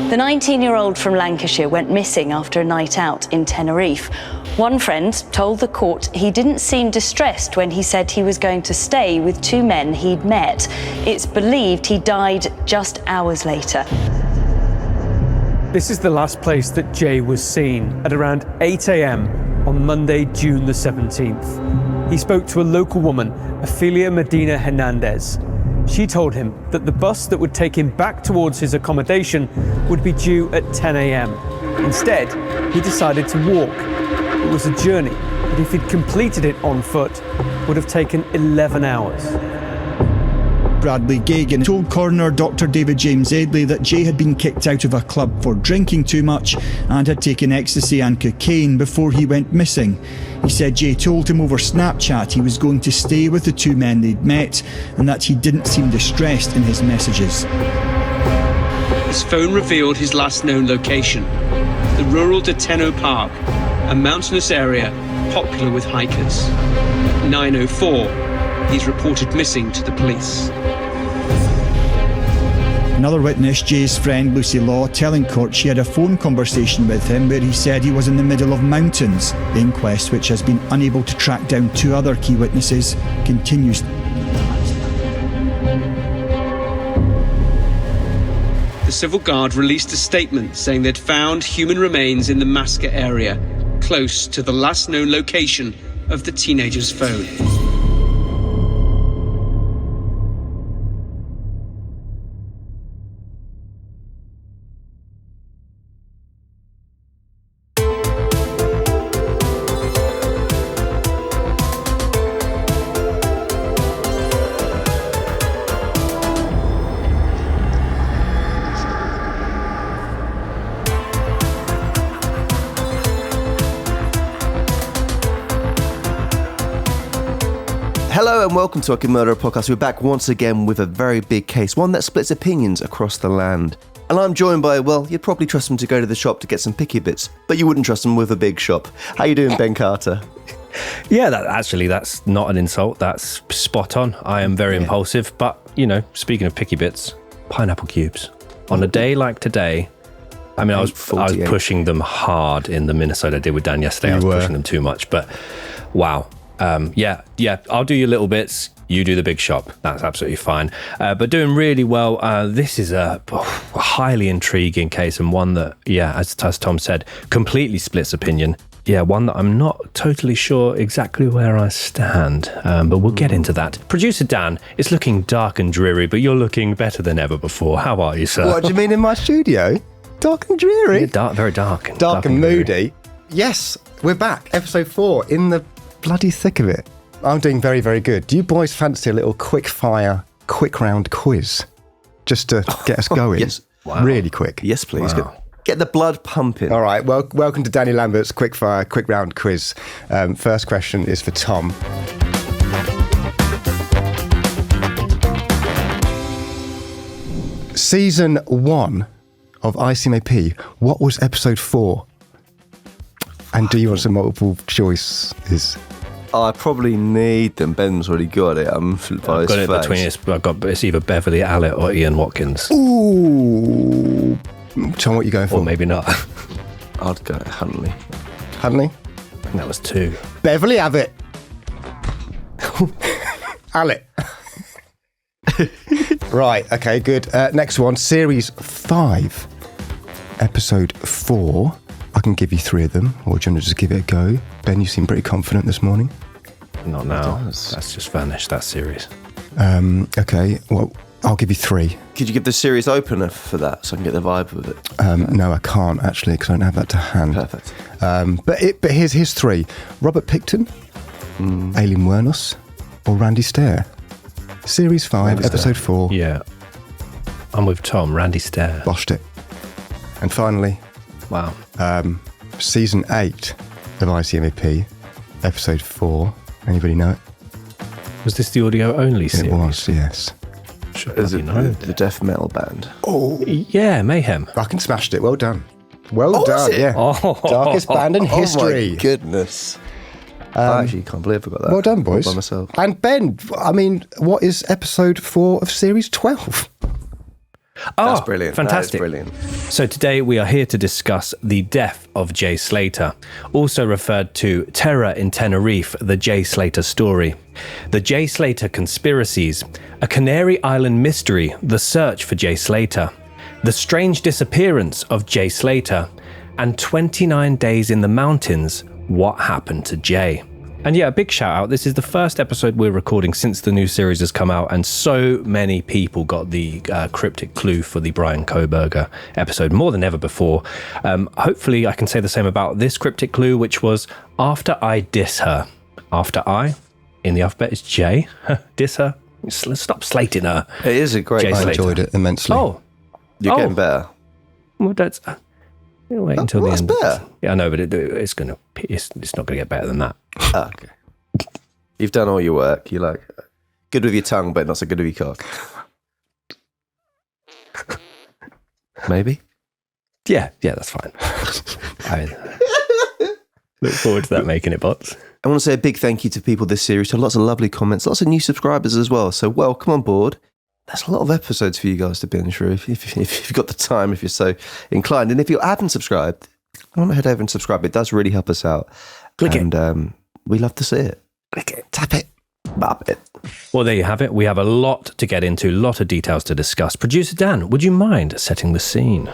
The 19-year-old from Lancashire went missing after a night out in Tenerife. One friend told the court he didn't seem distressed when he said he was going to stay with two men he'd met. It's believed he died just hours later. This is the last place that Jay was seen at around 8 a.m. on Monday, June the 17th. He spoke to a local woman, Ophelia Medina Hernandez. She told him that the bus that would take him back towards his accommodation would be due at 10 a.m. Instead, he decided to walk. It was a journey that if he'd completed it on foot, would have taken 11 hours. Bradley Gagan told coroner Dr. David James Edley that Jay had been kicked out of a club for drinking too much and had taken ecstasy and cocaine before he went missing. He said Jay told him over Snapchat he was going to stay with the two men they'd met and that he didn't seem distressed in his messages. His phone revealed his last known location, the rural de Tenno Park, a mountainous area popular with hikers. At 9:04, he's reported missing to the police. Another witness, Jay's friend Lucy Law, telling court she had a phone conversation with him where he said he was in the middle of mountains. The inquest, which has been unable to track down two other key witnesses, continues. The civil guard released a statement saying they'd found human remains in the Masca area, close to the last known location of the teenager's phone. Hello and welcome to Fucking Murder Podcast. We're back once again with a very big case, one that splits opinions across the land. And I'm joined by, well, you'd probably trust them to go to the shop to get some picky bits, but you wouldn't trust them with a big shop. How you doing, Ben Carter? Yeah, that's not an insult. That's spot on. I am very impulsive, but, speaking of picky bits, pineapple cubes. On a day like today, I mean, I was pushing them hard in the Minnesota I did with Dan yesterday. I was pushing them too much, but wow. I'll do your little bits, you do the big shop. That's absolutely fine. But doing really well. This is a highly intriguing case and one that, as Tom said, completely splits opinion. Yeah, one that I'm not totally sure exactly where I stand, but we'll get into that. Producer Dan, it's looking dark and dreary, but you're looking better than ever before. How are you, sir? What do you mean in my studio? Dark and dreary? Yeah, very dark. Dark and moody. Yes, we're back. Episode 4 in the bloody thick of it. I'm doing very, very good. Do you boys fancy a little quick round quiz? Just to get us going? Yes. Wow. Really quick. Yes, please. Wow. Get the blood pumping. All right. Well, welcome to Danny Lambert's quick round quiz. First question is for Tom. Season 1 of ICMAP, what was episode 4? And do you want some multiple choices? I probably need them. Ben's already got it. I've got it between us. It's either Beverly Allett or Ian Watkins. Ooh. Tom, what are you going for? Or maybe not. I'd go Huntley. Huntley? I think that was 2. Beverly Abbott. Allett. Right, okay, good. Next one, Series 5, Episode 4. I can give you 3 of them, or do you want to just give it a go? Ben, you seem pretty confident this morning. Not now. That's just vanished, that series. Okay, well, I'll give you 3. Could you give the series opener for that so I can get the vibe of it? No, I can't, actually, because I don't have that to hand. Perfect. But here's 3. Robert Picton, Aileen Wuornos, or Randy Stair. Series 5, Episode 4. Yeah. I'm with Tom, Randy Stair. Boshed it. And finally... Wow. Season 8 of ICMAP, Episode 4. Anybody know it? Was this the audio only series? It was, yes. Is it the death metal band? Oh. Yeah, Mayhem. Fucking smashed it. Well done. Well done, yeah. Oh. Darkest band in history. Oh my goodness. I actually can't believe I got that. Well done, boys. All by myself. And Ben, I mean, what is Episode 4 of Series 12? That's brilliant. Fantastic. That is brilliant. So today we are here to discuss the death of Jay Slater, also referred to Terror in Tenerife, the Jay Slater story, the Jay Slater conspiracies, a Canary Island mystery, the search for Jay Slater, the strange disappearance of Jay Slater, and 29 days in the mountains, what happened to Jay. And yeah, a big shout out. This is the first episode we're recording since the new series has come out, and so many people got the cryptic clue for the Brian Koberger episode, more than ever before. Hopefully I can say the same about this cryptic clue, which was after I diss her. After I, in the alphabet, is J. Diss her. Stop slating her. It is a great... I enjoyed it immensely. Oh. You're getting better. Well, that's... wait until the end. Better. Yeah, I know, but it's not going to get better than that. Okay. You've done all your work. You're like good with your tongue, but not so good with your cock. Maybe. Yeah, that's fine. Look forward to that making it, bots. I want to say a big thank you to people this series. Lots of lovely comments, lots of new subscribers as well. So welcome on board. There's a lot of episodes for you guys to binge through if you've got the time, if you're so inclined. And if you haven't subscribed, I want to head over and subscribe. It does really help us out. Click it. And we love to see it. Click it. Tap it. Bop it. Well, there you have it. We have a lot to get into, a lot of details to discuss. Producer Dan, would you mind setting the scene?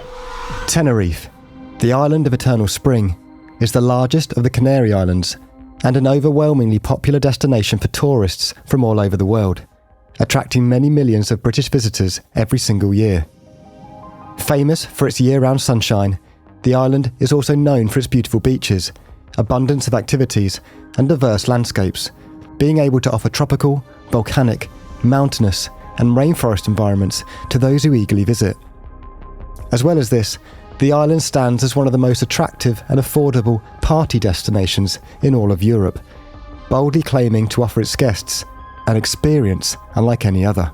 Tenerife, the island of eternal spring, is the largest of the Canary Islands and an overwhelmingly popular destination for tourists from all over the world, attracting many millions of British visitors every single year. Famous for its year-round sunshine, the island is also known for its beautiful beaches, abundance of activities, and diverse landscapes, being able to offer tropical, volcanic, mountainous, and rainforest environments to those who eagerly visit. As well as this, the island stands as one of the most attractive and affordable party destinations in all of Europe, boldly claiming to offer its guests an experience unlike any other.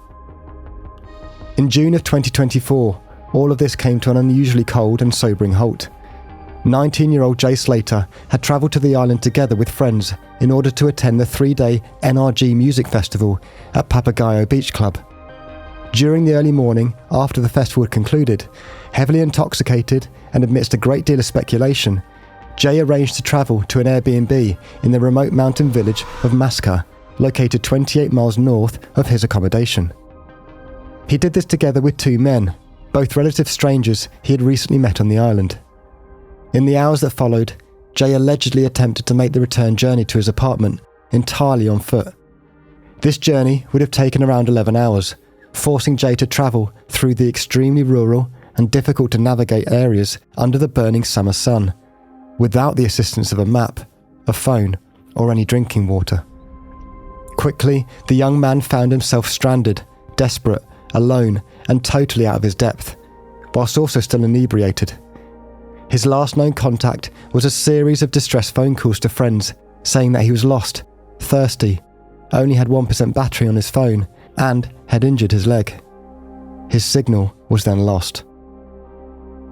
In June of 2024, all of this came to an unusually cold and sobering halt. 19-year-old Jay Slater had travelled to the island together with friends in order to attend the 3-day NRG music festival at Papagayo Beach Club. During the early morning, after the festival had concluded, heavily intoxicated and amidst a great deal of speculation, Jay arranged to travel to an Airbnb in the remote mountain village of Masca, located 28 miles north of his accommodation. He did this together with 2 men, both relative strangers he had recently met on the island. In the hours that followed, Jay allegedly attempted to make the return journey to his apartment entirely on foot. This journey would have taken around 11 hours, forcing Jay to travel through the extremely rural and difficult to navigate areas under the burning summer sun, without the assistance of a map, a phone, or any drinking water. Quickly, the young man found himself stranded, desperate, alone, and totally out of his depth, whilst also still inebriated. His last known contact was a series of distress phone calls to friends, saying that he was lost, thirsty, only had 1% battery on his phone, and had injured his leg. His signal was then lost.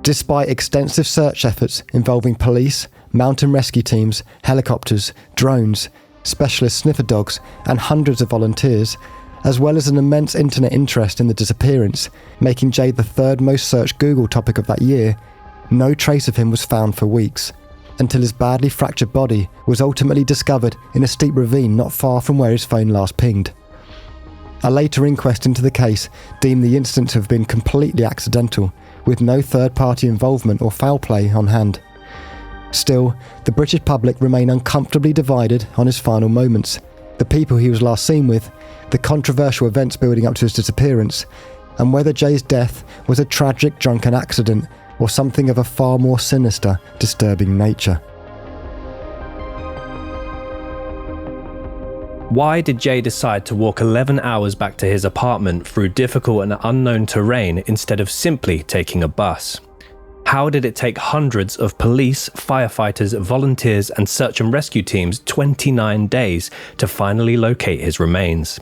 Despite extensive search efforts involving police, mountain rescue teams, helicopters, drones, specialist sniffer dogs, and hundreds of volunteers, as well as an immense internet interest in the disappearance, making Jay the 3rd most searched Google topic of that year, no trace of him was found for weeks, until his badly fractured body was ultimately discovered in a steep ravine not far from where his phone last pinged. A later inquest into the case deemed the incident to have been completely accidental, with no third-party involvement or foul play on hand. Still, the British public remain uncomfortably divided on his final moments, the people he was last seen with, the controversial events building up to his disappearance, and whether Jay's death was a tragic drunken accident or something of a far more sinister, disturbing nature. Why did Jay decide to walk 11 hours back to his apartment through difficult and unknown terrain instead of simply taking a bus? How did it take hundreds of police, firefighters, volunteers, and search and rescue teams 29 days to finally locate his remains?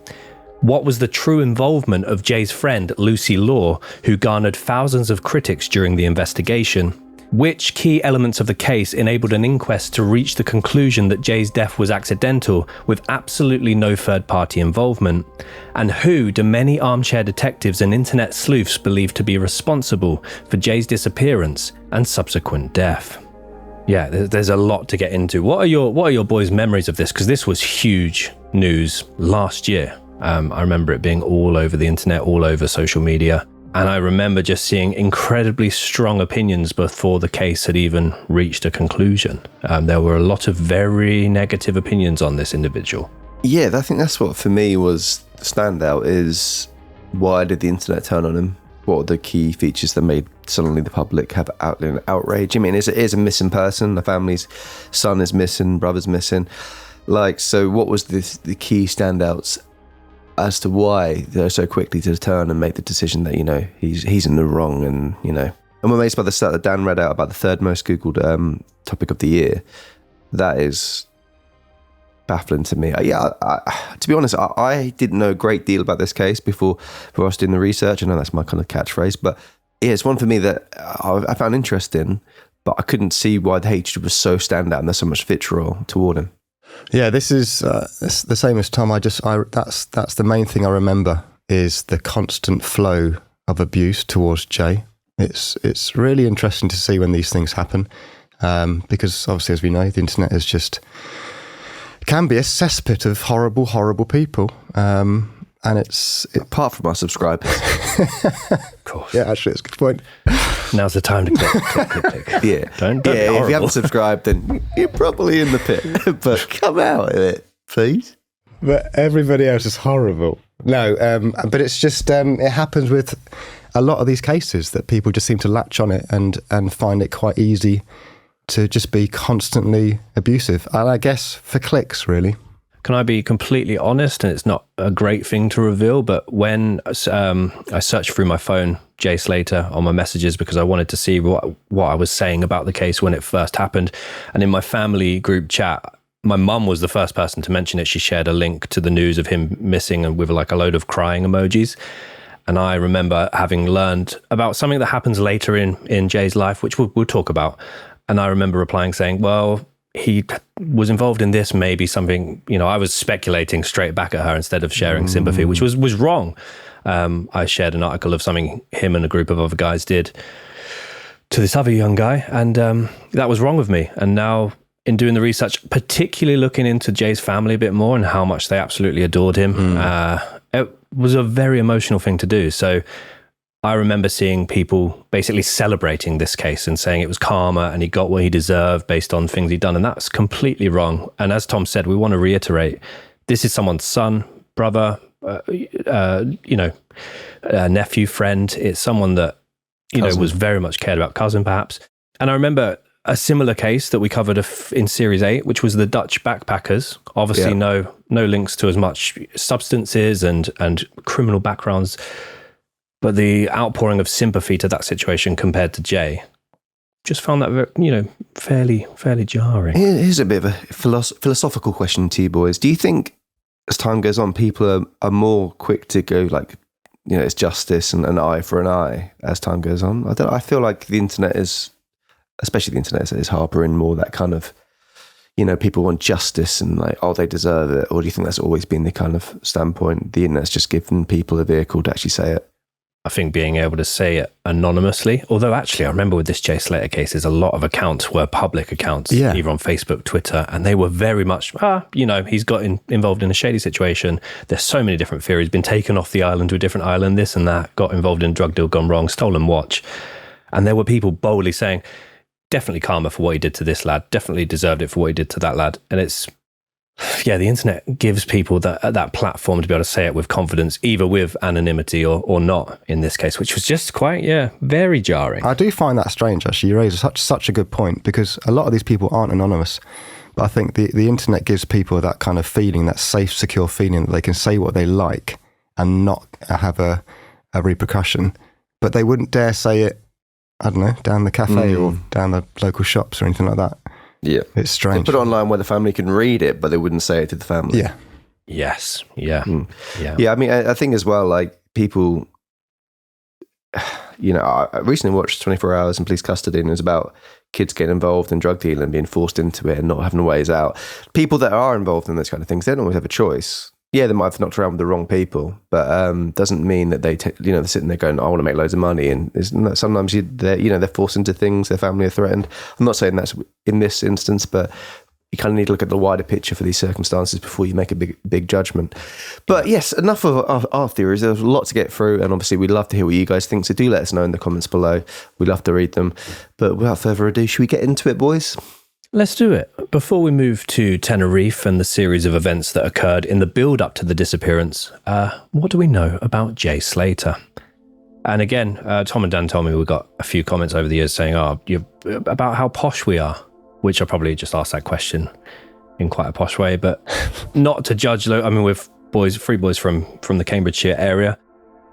What was the true involvement of Jay's friend Lucy Law, who garnered thousands of critics during the investigation? Which key elements of the case enabled an inquest to reach the conclusion that Jay's death was accidental with absolutely no third-party involvement? And who do many armchair detectives and internet sleuths believe to be responsible for Jay's disappearance and subsequent death? Yeah, there's a lot to get into. What are your boys' memories of this? Because this was huge news last year. I remember it being all over the internet, all over social media. And I remember just seeing incredibly strong opinions before the case had even reached a conclusion. There were a lot of very negative opinions on this individual. Yeah, I think that's what for me was the standout, is why did the internet turn on him? What are the key features that made suddenly the public have outrage? I mean, it is a missing person. The family's son is missing, brother's missing. So what was the key standouts as to why they're so quickly to turn and make the decision that, he's in the wrong? And, I'm amazed by the stat that Dan read out about the third most Googled topic of the year. That is baffling to me. To be honest, I didn't know a great deal about this case before us doing the research. I know that's my kind of catchphrase, but yeah, it's one for me that I found interesting, but I couldn't see why the hatred was so standout and there's so much vitriol toward him. Yeah, this is the same as Tom. That's the main thing I remember, is the constant flow of abuse towards Jay. It's really interesting to see when these things happen, because obviously, as we know, the internet is can be a cesspit of horrible people. And apart from our subscribers. Of course. Yeah, actually, that's a good point. Now's the time to click. Yeah. Don't if you haven't subscribed, then you're probably in the pit. But come out of it, please. But everybody else is horrible. No, but it's just, it happens with a lot of these cases that people just seem to latch on it and find it quite easy to just be constantly abusive. And I guess for clicks, really. Can I be completely honest? And it's not a great thing to reveal, but when I searched through my phone, Jay Slater, on my messages, because I wanted to see what I was saying about the case when it first happened. And in my family group chat, my mum was the first person to mention it. She shared a link to the news of him missing and with like a load of crying emojis. And I remember having learned about something that happens later in Jay's life, which we'll talk about. And I remember replying saying, well, he was involved in this, maybe something, I was speculating straight back at her instead of sharing sympathy, which was wrong. I shared an article of something him and a group of other guys did to this other young guy, and that was wrong with me. And now in doing the research, particularly looking into Jay's family a bit more and how much they absolutely adored him, it was a very emotional thing to do. So I remember seeing people basically celebrating this case and saying it was karma and he got what he deserved based on things he'd done. And that's completely wrong. And as Tom said, we want to reiterate, this is someone's son, brother, nephew, friend. It's someone that, was very much cared about, cousin perhaps. And I remember a similar case that we covered in Series 8, which was the Dutch backpackers. Obviously, no links to as much substances and criminal backgrounds. But the outpouring of sympathy to that situation compared to Jay, just found that, fairly jarring. Here's a bit of a philosophical question to you boys. Do you think as time goes on, people are more quick to go it's justice and an eye for an eye as time goes on? I feel like the internet is, especially the internet, is harboring more that kind of, people want justice and they deserve it. Or do you think that's always been the kind of standpoint? The internet's just given people a vehicle to actually say it. I think being able to say it anonymously, although actually I remember with this Jay Slater case, there's a lot of accounts were public accounts, either on Facebook, Twitter, and they were very much, he's got involved in a shady situation. There's so many different theories, been taken off the island to a different island, this and that, got involved in a drug deal gone wrong, stolen watch. And there were people boldly saying, definitely karma for what he did to this lad, definitely deserved it for what he did to that lad. And it's, the internet gives people that platform to be able to say it with confidence, either with anonymity or not in this case, which was just quite, very jarring. I do find that strange, actually. You raise such a good point, because a lot of these people aren't anonymous. But I think the internet gives people that kind of feeling, that safe, secure feeling that they can say what they like and not have a repercussion. But they wouldn't dare say it, I don't know, down the cafe or down the local shops or anything like that. Yeah. It's strange. They put it online where the family can read it, but they wouldn't say it to the family. Yeah. Yes. Yeah. Yeah. I mean, I think as well, people, I recently watched 24 Hours in Police Custody, and it was about kids getting involved in drug dealing and being forced into it and not having ways out. People that are involved in those kind of things, they don't always have a choice. Yeah, they might have knocked around with the wrong people, but doesn't mean that they're sitting there going, I want to make loads of money. And sometimes they're forced into things, their family are threatened. I'm not saying that's in this instance, but you kind of need to look at the wider picture for these circumstances before you make a big judgment. But yes, enough of our theories. There's a lot to get through, and obviously we'd love to hear what you guys think, so do let us know in the comments below. We'd love to read them. But without further ado, should we get into it, boys? Let's do it. Before we move to Tenerife and the series of events that occurred in the build-up to the disappearance, what do we know about Jay Slater? And again, Tom and Dan told me we got a few comments over the years saying, about how posh we are, which I probably just asked that question in quite a posh way, but not to judge. I mean, we're three boys from the Cambridgeshire area.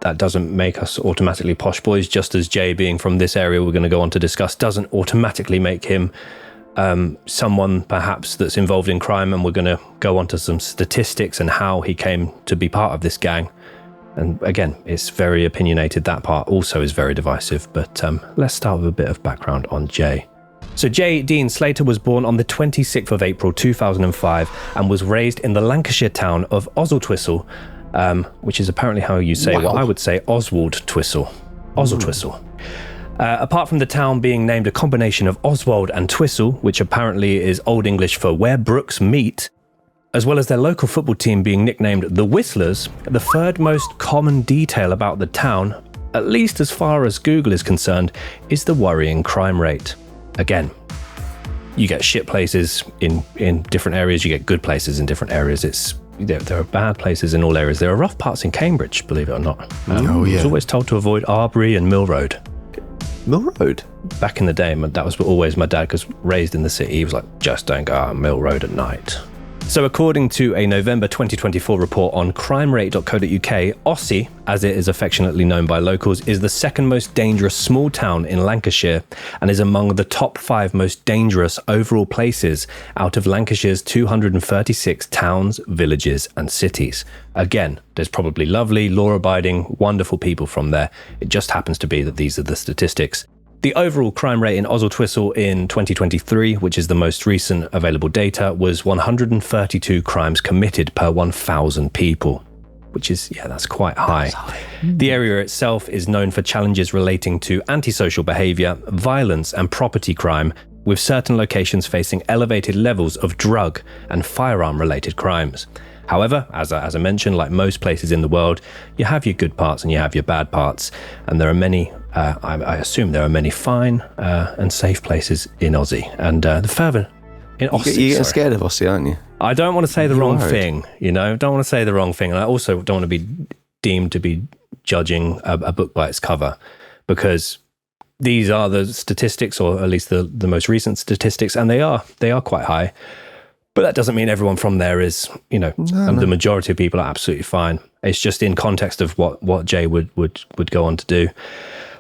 That doesn't make us automatically posh boys, just as Jay being from this area we're going to go on to discuss doesn't automatically make him someone perhaps that's involved in crime. And we're going to go on to some statistics and how he came to be part of this gang. And again, it's very opinionated. That part also is very divisive, but let's start with a bit of background on Jay. So Jay Dean Slater was born on the 26th of April 2005 and was raised in the Lancashire town of Oswaldtwistle, which is apparently how you say what I would say Oswald Twistle. Oswaldtwistle. Apart from the town being named a combination of Oswald and Twistle, which apparently is Old English for where brooks meet, as well as their local football team being nicknamed the Whistlers, the third most common detail about the town, at least as far as Google is concerned, is the worrying crime rate. Again, you get shit places in different areas, you get good places in different areas. There are bad places in all areas. There are rough parts in Cambridge, believe it or not. I was always told to avoid Arbury and Mill Road. Mill Road? Back in the day, that was always my dad, because raised in the city, he was like, just don't go out Mill Road at night. So according to a November 2024 report on crimerate.co.uk, Ossie, as it is affectionately known by locals, is the second most dangerous small town in Lancashire and is among the top 5 most dangerous overall places out of Lancashire's 236 towns, villages and cities. Again, there's probably lovely, law-abiding, wonderful people from there. It just happens to be that these are the statistics. The overall crime rate in Oswaldtwistle in 2023, which is the most recent available data, was 132 crimes committed per 1,000 people, which is, that's quite high. The area itself is known for challenges relating to antisocial behaviour, violence and property crime, with certain locations facing elevated levels of drug and firearm-related crimes. However, as I mentioned, like most places in the world, you have your good parts and you have your bad parts, and there are many, I assume there are many fine and safe places in Aussie. And the further in Aussie, you're getting scared of Aussie, aren't you? I don't want to say the wrong thing, don't want to say the wrong thing, and I also don't want to be deemed to be judging a book by its cover, because these are the statistics, or at least the most recent statistics, and they are quite high. But that doesn't mean everyone from there is, the majority of people are absolutely fine. It's just in context of what Jay would go on to do.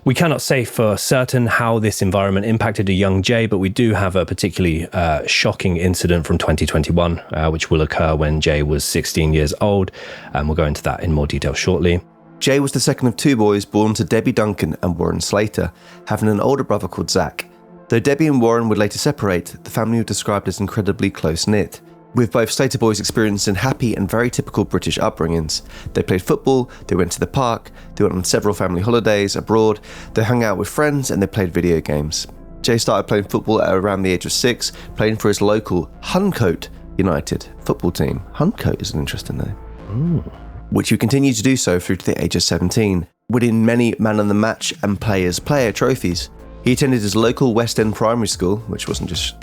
We cannot say for certain how this environment impacted a young Jay, but we do have a particularly shocking incident from 2021, which will occur when Jay was 16 years old. And we'll go into that in more detail shortly. Jay was the second of 2 boys born to Debbie Duncan and Warren Slater, having an older brother called Zach. Though Debbie and Warren would later separate, the family were described as incredibly close-knit, with both Slater boys experiencing happy and very typical British upbringings. They played football, they went to the park, they went on several family holidays abroad, they hung out with friends and they played video games. Jay started playing football at around the age of 6, playing for his local Huncote United football team. Huncote is an interesting name. Which he continued to do so through to the age of 17, winning many man of the match and player trophies. He attended his local West End primary school, which wasn't just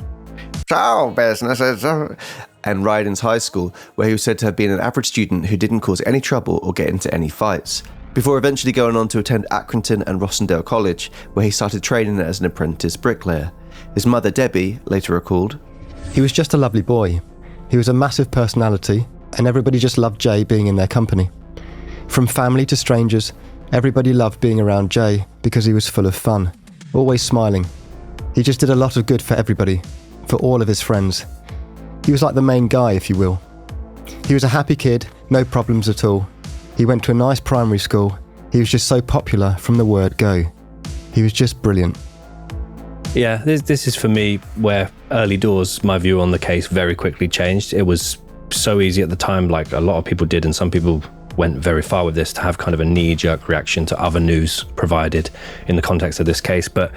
show business, and Ryden's High School, where he was said to have been an average student who didn't cause any trouble or get into any fights, before eventually going on to attend Accrington and Rossendale College, where he started training as an apprentice bricklayer. His mother, Debbie, later recalled, "He was just a lovely boy. He was a massive personality, and everybody just loved Jay being in their company. From family to strangers, everybody loved being around Jay because he was full of fun. Always smiling. He just did a lot of good for everybody, for all of his friends. He was like the main guy, if you will. He was a happy kid, no problems at all. He went to a nice primary school. He was just so popular from the word go." He was just brilliant. Yeah, this is for me where early doors, my view on the case very quickly changed. It was so easy at the time, like a lot of people did, and some people went very far with this, to have kind of a knee-jerk reaction to other news provided in the context of this case. But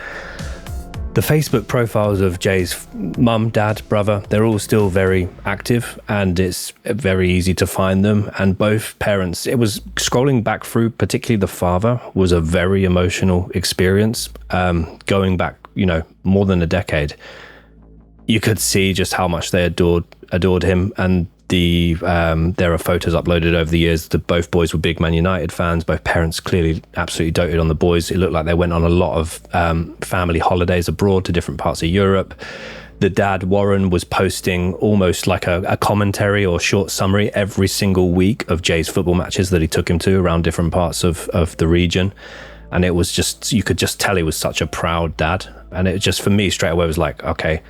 the Facebook profiles of Jay's mum, dad, brother, they're all still very active, and it's very easy to find them. And both parents, it was scrolling back through, particularly the father, was a very emotional experience. Going back, more than a decade, you could see just how much they adored him. And there are photos uploaded over the years that both boys were big Man United fans. Both parents clearly absolutely doted on the boys. It looked like they went on a lot of family holidays abroad to different parts of Europe. The dad, Warren, was posting almost like a commentary or short summary every single week of Jay's football matches that he took him to around different parts of the region. And it was just, you could just tell he was such a proud dad. And it just, for me, straight away was like, okay,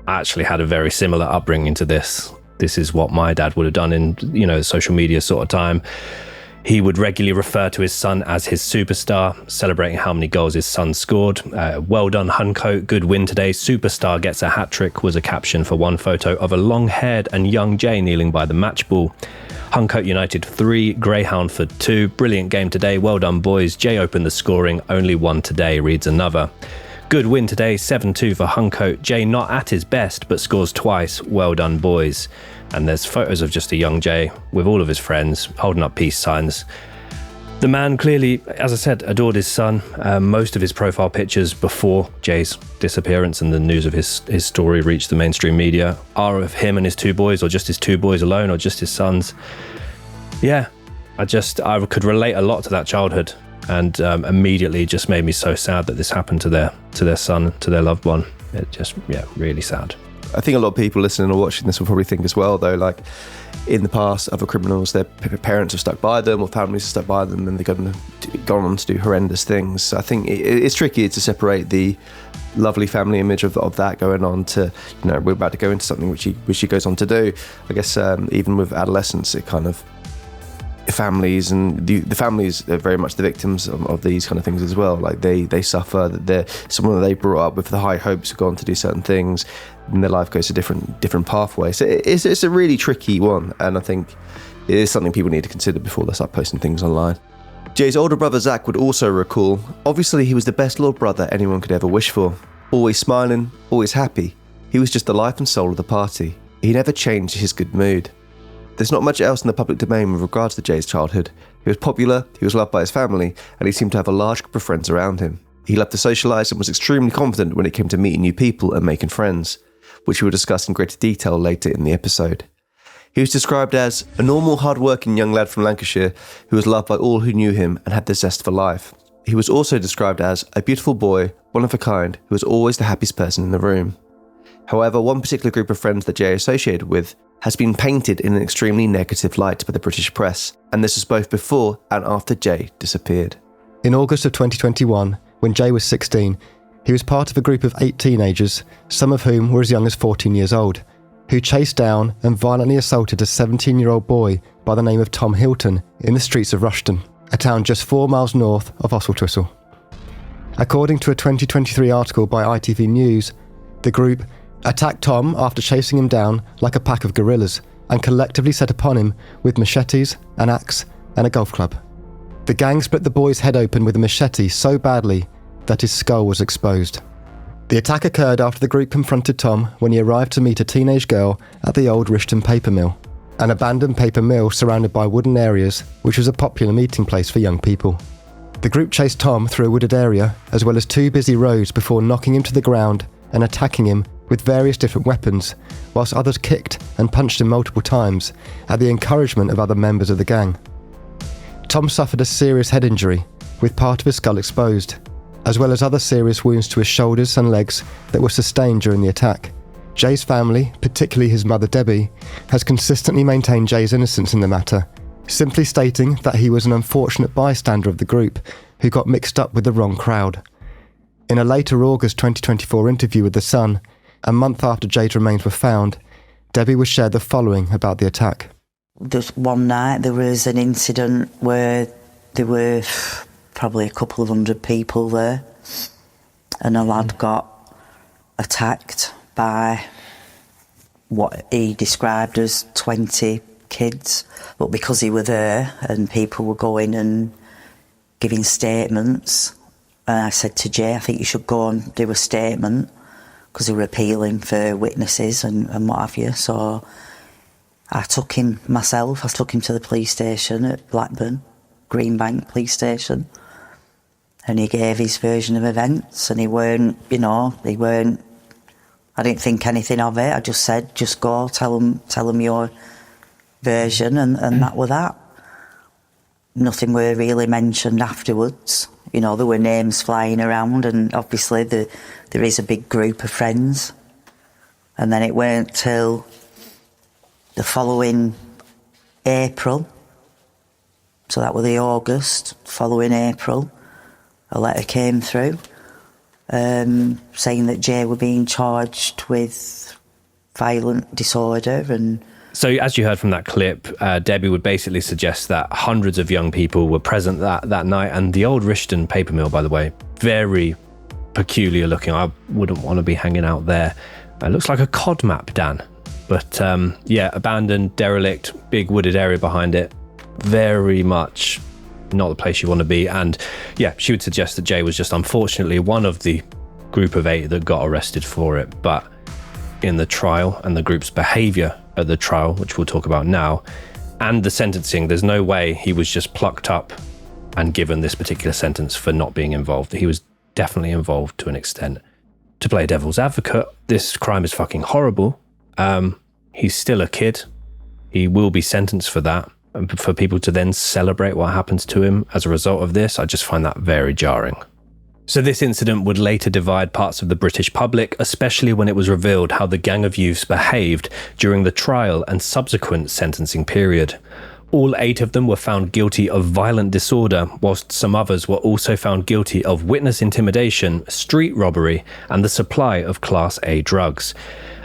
I actually had a very similar upbringing to this. This is what my dad would have done in, social media sort of time. He would regularly refer to his son as his superstar, celebrating how many goals his son scored. Well done, Huncoat. Good win today. Superstar gets a hat-trick was a caption for one photo of a long-haired and young Jay kneeling by the match ball. Huncoat United 3, Greyhoundford 2. Brilliant game today. Well done, boys. Jay opened the scoring. Only one today, reads another. Good win today, 7-2 for Huncoat. Jay not at his best, but scores twice. Well done, boys. And there's photos of just a young Jay with all of his friends holding up peace signs. The man clearly, as I said, adored his son. Most of his profile pictures before Jay's disappearance and the news of his story reached the mainstream media are of him and his two boys, or just his two boys alone, or just his sons. Yeah, I could relate a lot to that childhood. And immediately just made me so sad that this happened to their son, to their loved one. It just, really sad. I think a lot of people listening or watching this will probably think as well, though, like in the past, other criminals, their parents have stuck by them or families have stuck by them, and they've gone on to do horrendous things. So I think it's tricky to separate the lovely family image of that going on to, we're about to go into something which he goes on to do. I guess even with adolescence, it kind of, families and the families are very much the victims of these kind of things as well. Like they suffer, that they're someone that they brought up with the high hopes have gone to do certain things, and their life goes a different pathway. So it's a really tricky one, and I think it is something people need to consider before they start posting things online. Jay's older brother Zach would also recall, obviously he was the best little brother anyone could ever wish for. Always smiling, always happy. He was just the life and soul of the party. He never changed his good mood. There's not much else in the public domain with regards to Jay's childhood. He was popular, he was loved by his family, and he seemed to have a large group of friends around him. He loved to socialise and was extremely confident when it came to meeting new people and making friends, which we will discuss in greater detail later in the episode. He was described as a normal, hard-working young lad from Lancashire who was loved by all who knew him and had the zest for life. He was also described as a beautiful boy, one of a kind, who was always the happiest person in the room. However, one particular group of friends that Jay associated with has been painted in an extremely negative light by the British press, and this was both before and after Jay disappeared. In August of 2021, when Jay was 16, he was part of a group of 8 teenagers, some of whom were as young as 14 years old, who chased down and violently assaulted a 17-year-old boy by the name of Tom Hilton in the streets of Rushden, a town just 4 miles north of Oswestry. According to a 2023 article by ITV News, the group attacked Tom after chasing him down like a pack of gorillas and collectively set upon him with machetes, an axe and a golf club. The gang split the boy's head open with a machete so badly that his skull was exposed. The attack occurred after the group confronted Tom when he arrived to meet a teenage girl at the old Rishton paper mill, an abandoned paper mill surrounded by wooden areas which was a popular meeting place for young people. The group chased Tom through a wooded area as well as 2 busy roads before knocking him to the ground and attacking him with various different weapons, whilst others kicked and punched him multiple times at the encouragement of other members of the gang. Tom suffered a serious head injury, with part of his skull exposed, as well as other serious wounds to his shoulders and legs that were sustained during the attack. Jay's family, particularly his mother Debbie, has consistently maintained Jay's innocence in the matter, simply stating that he was an unfortunate bystander of the group who got mixed up with the wrong crowd. In a later August 2024 interview with The Sun, a month after Jay's remains were found, Debbie was shared the following about the attack. Just one night there was an incident where there were probably a couple of 100 people there, and a lad got attacked by what he described as 20 kids. But because he were there and people were going and giving statements, and I said to Jay, I think you should go and do a statement, because they were appealing for witnesses and what have you. So I took him myself. I took him to the police station at Blackburn, Greenbank police station, and he gave his version of events, and he weren't, I didn't think anything of it. I just said, just go, tell them your version, and that were that. Nothing were really mentioned afterwards. There were names flying around, and obviously there is a big group of friends. And then it weren't till the following April, so that was the August, following April, a letter came through saying that Jay were being charged with violent disorder. And so as you heard from that clip, Debbie would basically suggest that hundreds of young people were present that night. And the old Rishton paper mill, by the way, very peculiar looking. I wouldn't want to be hanging out there. It looks like a COD map, Dan. But abandoned, derelict, big wooded area behind it. Very much not the place you want to be. And she would suggest that Jay was just unfortunately one of the group of 8 that got arrested for it. But in the trial and the group's behaviour at the trial, which we'll talk about now, and the sentencing, there's no way he was just plucked up and given this particular sentence for not being involved. He was definitely involved to an extent. To play devil's advocate, this crime is fucking horrible. He's still a kid. He will be sentenced for that. And for people to then celebrate what happens to him as a result of this, I just find that very jarring. So this incident would later divide parts of the British public, especially when it was revealed how the gang of youths behaved during the trial and subsequent sentencing period. All 8 of them were found guilty of violent disorder, whilst some others were also found guilty of witness intimidation, street robbery, and the supply of Class A drugs.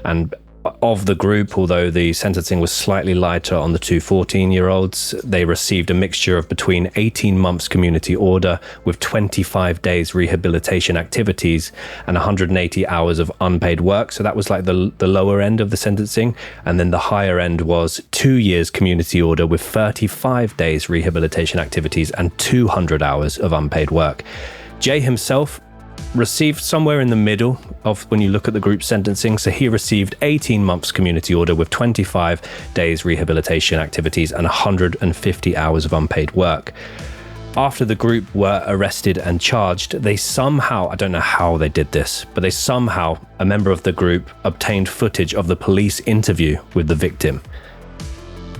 And of the group, although the sentencing was slightly lighter on the 2 14-year-olds, they received a mixture of between 18 months community order with 25 days rehabilitation activities and 180 hours of unpaid work. So that was like the lower end of the sentencing. And then the higher end was 2 years community order with 35 days rehabilitation activities and 200 hours of unpaid work. Jay himself received somewhere in the middle of when you look at the group sentencing. So he received 18 months community order with 25 days rehabilitation activities and 150 hours of unpaid work. After the group were arrested and charged, they somehow, I don't know how they did this, but a member of the group obtained footage of the police interview with the victim.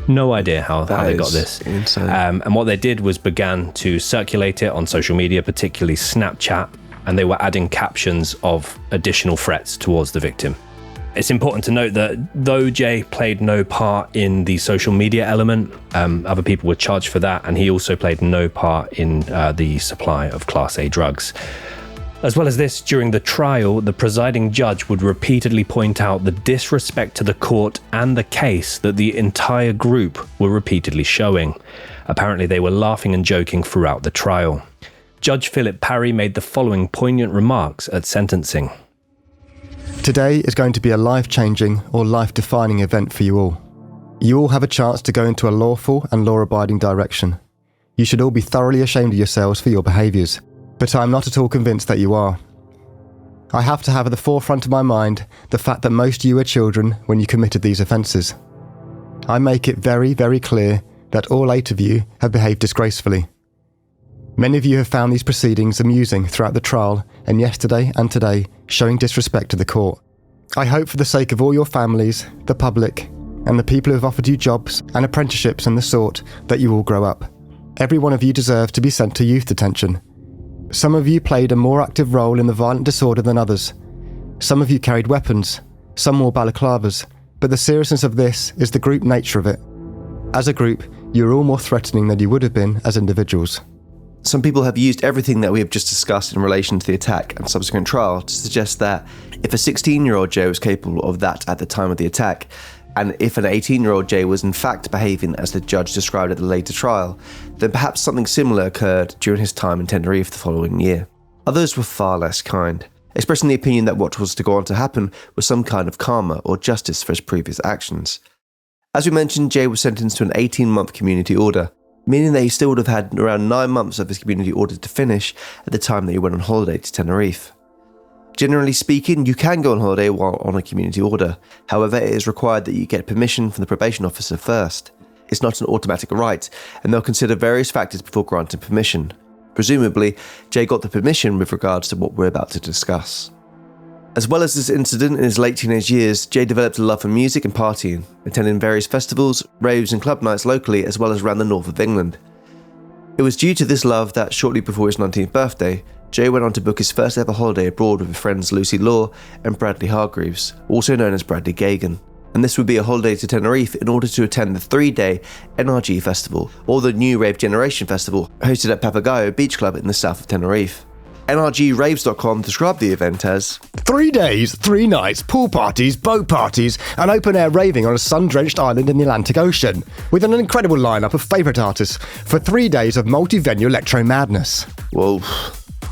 No idea how they got this. Insane. And what they did was began to circulate it on social media, particularly Snapchat, and they were adding captions of additional threats towards the victim. It's important to note that though Jay played no part in the social media element, other people were charged for that, and he also played no part in the supply of Class A drugs. As well as this, during the trial, the presiding judge would repeatedly point out the disrespect to the court and the case that the entire group were repeatedly showing. Apparently, they were laughing and joking throughout the trial. Judge Philip Parry made the following poignant remarks at sentencing. Today is going to be a life-changing or life-defining event for you all. You all have a chance to go into a lawful and law-abiding direction. You should all be thoroughly ashamed of yourselves for your behaviours, but I'm not at all convinced that you are. I have to have at the forefront of my mind the fact that most of you were children when you committed these offences. I make it very, very clear that all 8 of you have behaved disgracefully. Many of you have found these proceedings amusing throughout the trial, and yesterday and today showing disrespect to the court. I hope for the sake of all your families, the public, and the people who have offered you jobs and apprenticeships and the sort, that you all grow up. Every one of you deserves to be sent to youth detention. Some of you played a more active role in the violent disorder than others. Some of you carried weapons, some wore balaclavas, but the seriousness of this is the group nature of it. As a group, you're all more threatening than you would have been as individuals. Some people have used everything that we have just discussed in relation to the attack and subsequent trial to suggest that if a 16-year-old Jay was capable of that at the time of the attack, and if an 18-year-old Jay was in fact behaving as the judge described at the later trial, then perhaps something similar occurred during his time in Tenerife the following year. Others were far less kind. expressing the opinion that what was to go on to happen was some kind of karma or justice for his previous actions. As we mentioned, Jay was sentenced to an 18-month community order, meaning that he still would have had around 9 months of his community order to finish at the time that he went on holiday to Tenerife. Generally speaking, you can go on holiday while on a community order. However, it is required that you get permission from the probation officer first. It's not an automatic right, and they'll consider various factors before granting permission. Presumably, Jay got the permission with regards to what we're about to discuss. As well as this incident in his late teenage years, Jay developed a love for music and partying, attending various festivals, raves and club nights locally as well as around the north of England. It was due to this love that shortly before his 19th birthday, Jay went on to book his first ever holiday abroad with his friends Lucy Law and Bradley Hargreaves, also known as Bradley Gagan. And this would be a holiday to Tenerife in order to attend the 3-day NRG Festival, or the New Rave Generation Festival, hosted at Papagayo Beach Club in the south of Tenerife. NRGRaves.com described the event as 3 days, 3 nights, pool parties, boat parties, and open-air raving on a sun-drenched island in the Atlantic Ocean, with an incredible lineup of favourite artists for 3 days of multi-venue electro madness. Well,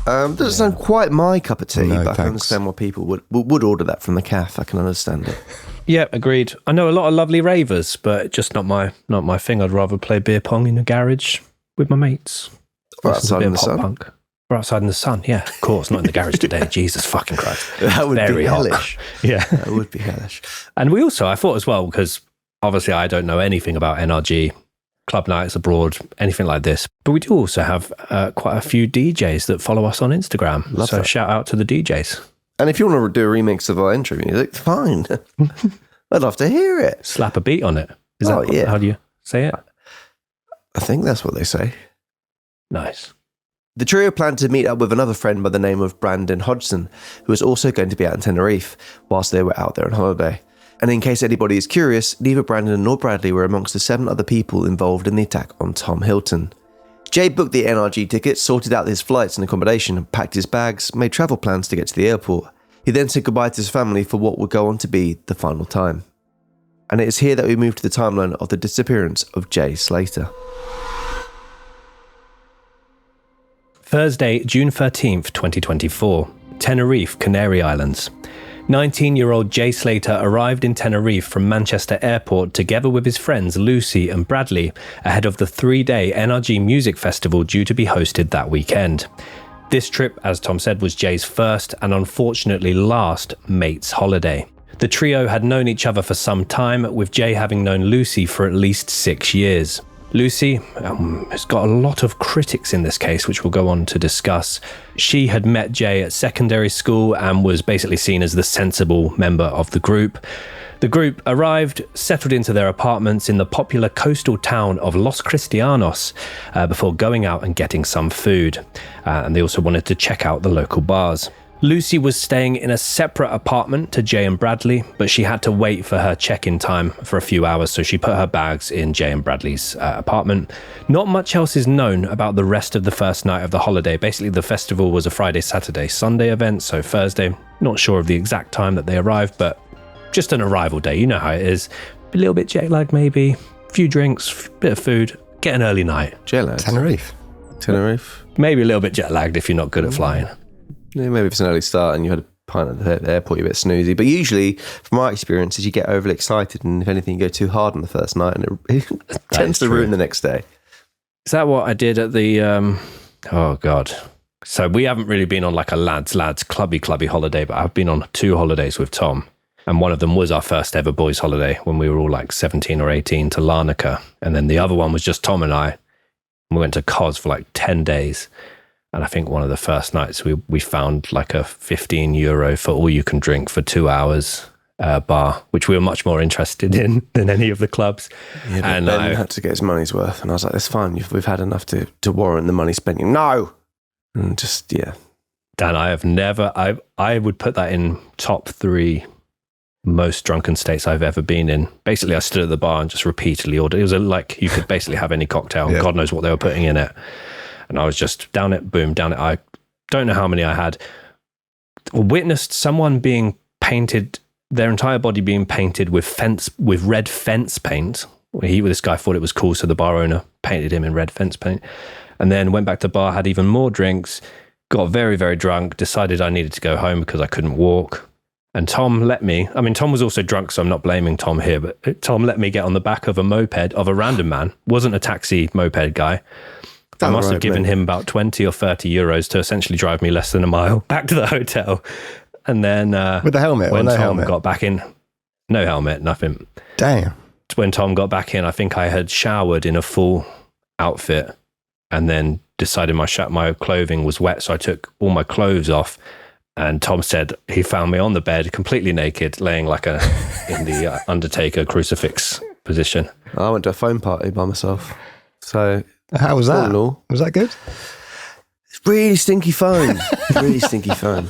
doesn't sound quite my cup of tea, No, but I can thanks. understand why people would order that from the cafe. I can understand it. Yeah, agreed. I know a lot of lovely ravers, but just not my thing. I'd rather play beer pong in a garage with my mates. Or Listen to a outside bit in of the pop sun. punk. Or outside in the sun, yeah, of course. Not in the garage today. Jesus fucking Christ. That would Very be hot. hellish. Yeah. That would be hellish. And we also, I thought as well, because obviously I don't know anything about NRG, club nights abroad, anything like this, but we do also have quite a few DJs that follow us on Instagram. Love so that. shout out to the DJs. And if you want to do a remix of our intro music, fine. I'd love to hear it. Slap a beat on it. Is Oh, that yeah. how do you say it? I think that's what they say. Nice. The trio planned to meet up with another friend by the name of Brandon Hodgson, who was also going to be out in Tenerife whilst they were out there on holiday. And in case anybody is curious, neither Brandon nor Bradley were amongst the 7 other people involved in the attack on Tom Hilton. Jay booked the NRG tickets, sorted out his flights and accommodation, packed his bags, made travel plans to get to the airport. He then said goodbye to his family for what would go on to be the final time. And it is here that we move to the timeline of the disappearance of Jay Slater. Thursday, June 13th, 2024. Tenerife, Canary Islands. 19-year-old Jay Slater arrived in Tenerife from Manchester Airport together with his friends Lucy and Bradley ahead of the 3-day NRG Music Festival due to be hosted that weekend. This trip, as Tom said, was Jay's first and unfortunately last mates holiday. The trio had known each other for some time, with Jay having known Lucy for at least 6 years. Lucy has got a lot of critics in this case, which we'll go on to discuss. She had met Jay at secondary school and was basically seen as the sensible member of the group. The group arrived, settled into their apartments in the popular coastal town of Los Cristianos before going out and getting some food. And they also wanted to check out the local bars. Lucy was staying in a separate apartment to Jay and Bradley, but she had to wait for her check-in time for a few hours, so she put her bags in Jay and Bradley's apartment. Not much else is known about the rest of the first night of the holiday. Basically, the festival was a Friday, Saturday, Sunday event, so Thursday. Not sure of the exact time that they arrived, but just an arrival day. You know how it is. A little bit jet-lagged maybe, a few drinks, bit of food, get an early night. Jet-lagged. Tenerife. Maybe a little bit jet-lagged if you're not good at flying. Yeah, maybe if it's an early start and you had a pint at the airport, you're a bit snoozy. But usually, from my experiences, you get overly excited, and if anything, you go too hard on the first night, and it tends to ruin the next day. Is that what I did at the, oh God. So we haven't really been on like a lads, clubby holiday, but I've been on 2 holidays with Tom. And one of them was our first ever boys holiday when we were all like 17 or 18 to Larnaca. And then the other one was just Tom and I. We went to Cos for like 10 days. And I think one of the first nights we found like a €15 for all you can drink for 2 hours bar, which we were much more interested in than any of the clubs. Yeah, but and Ben had to get his money's worth. And I was like, that's fine. We've had enough to warrant the money spent. No! And just, yeah. Dan, I have never, I would put that in top 3 most drunken states I've ever been in. Basically, I stood at the bar and just repeatedly ordered. It was like you could basically have any cocktail. And God knows what they were putting in it. And I was just down it, boom, down it. I don't know how many I had. Witnessed someone being painted, their entire body being painted with red fence paint. This guy thought it was cool, so the bar owner painted him in red fence paint. And then went back to the bar, had even more drinks, got very, very drunk, decided I needed to go home because I couldn't walk. And Tom let me, I mean, Tom was also drunk, so I'm not blaming Tom here, but Tom let me get on the back of a moped of a random man, wasn't a taxi moped guy. I must have given him about 20 or 30 euros to essentially drive me less than a mile back to the hotel. And then... with the helmet when or no Tom helmet? got back in, no helmet, nothing. Damn. When Tom got back in, I think I had showered in a full outfit and then decided my clothing was wet, so I took all my clothes off. And Tom said he found me on the bed, completely naked, laying like in the Undertaker crucifix position. I went to a phone party by myself. So How was that? all. Was that good? It's really stinky phone. Really stinky phone.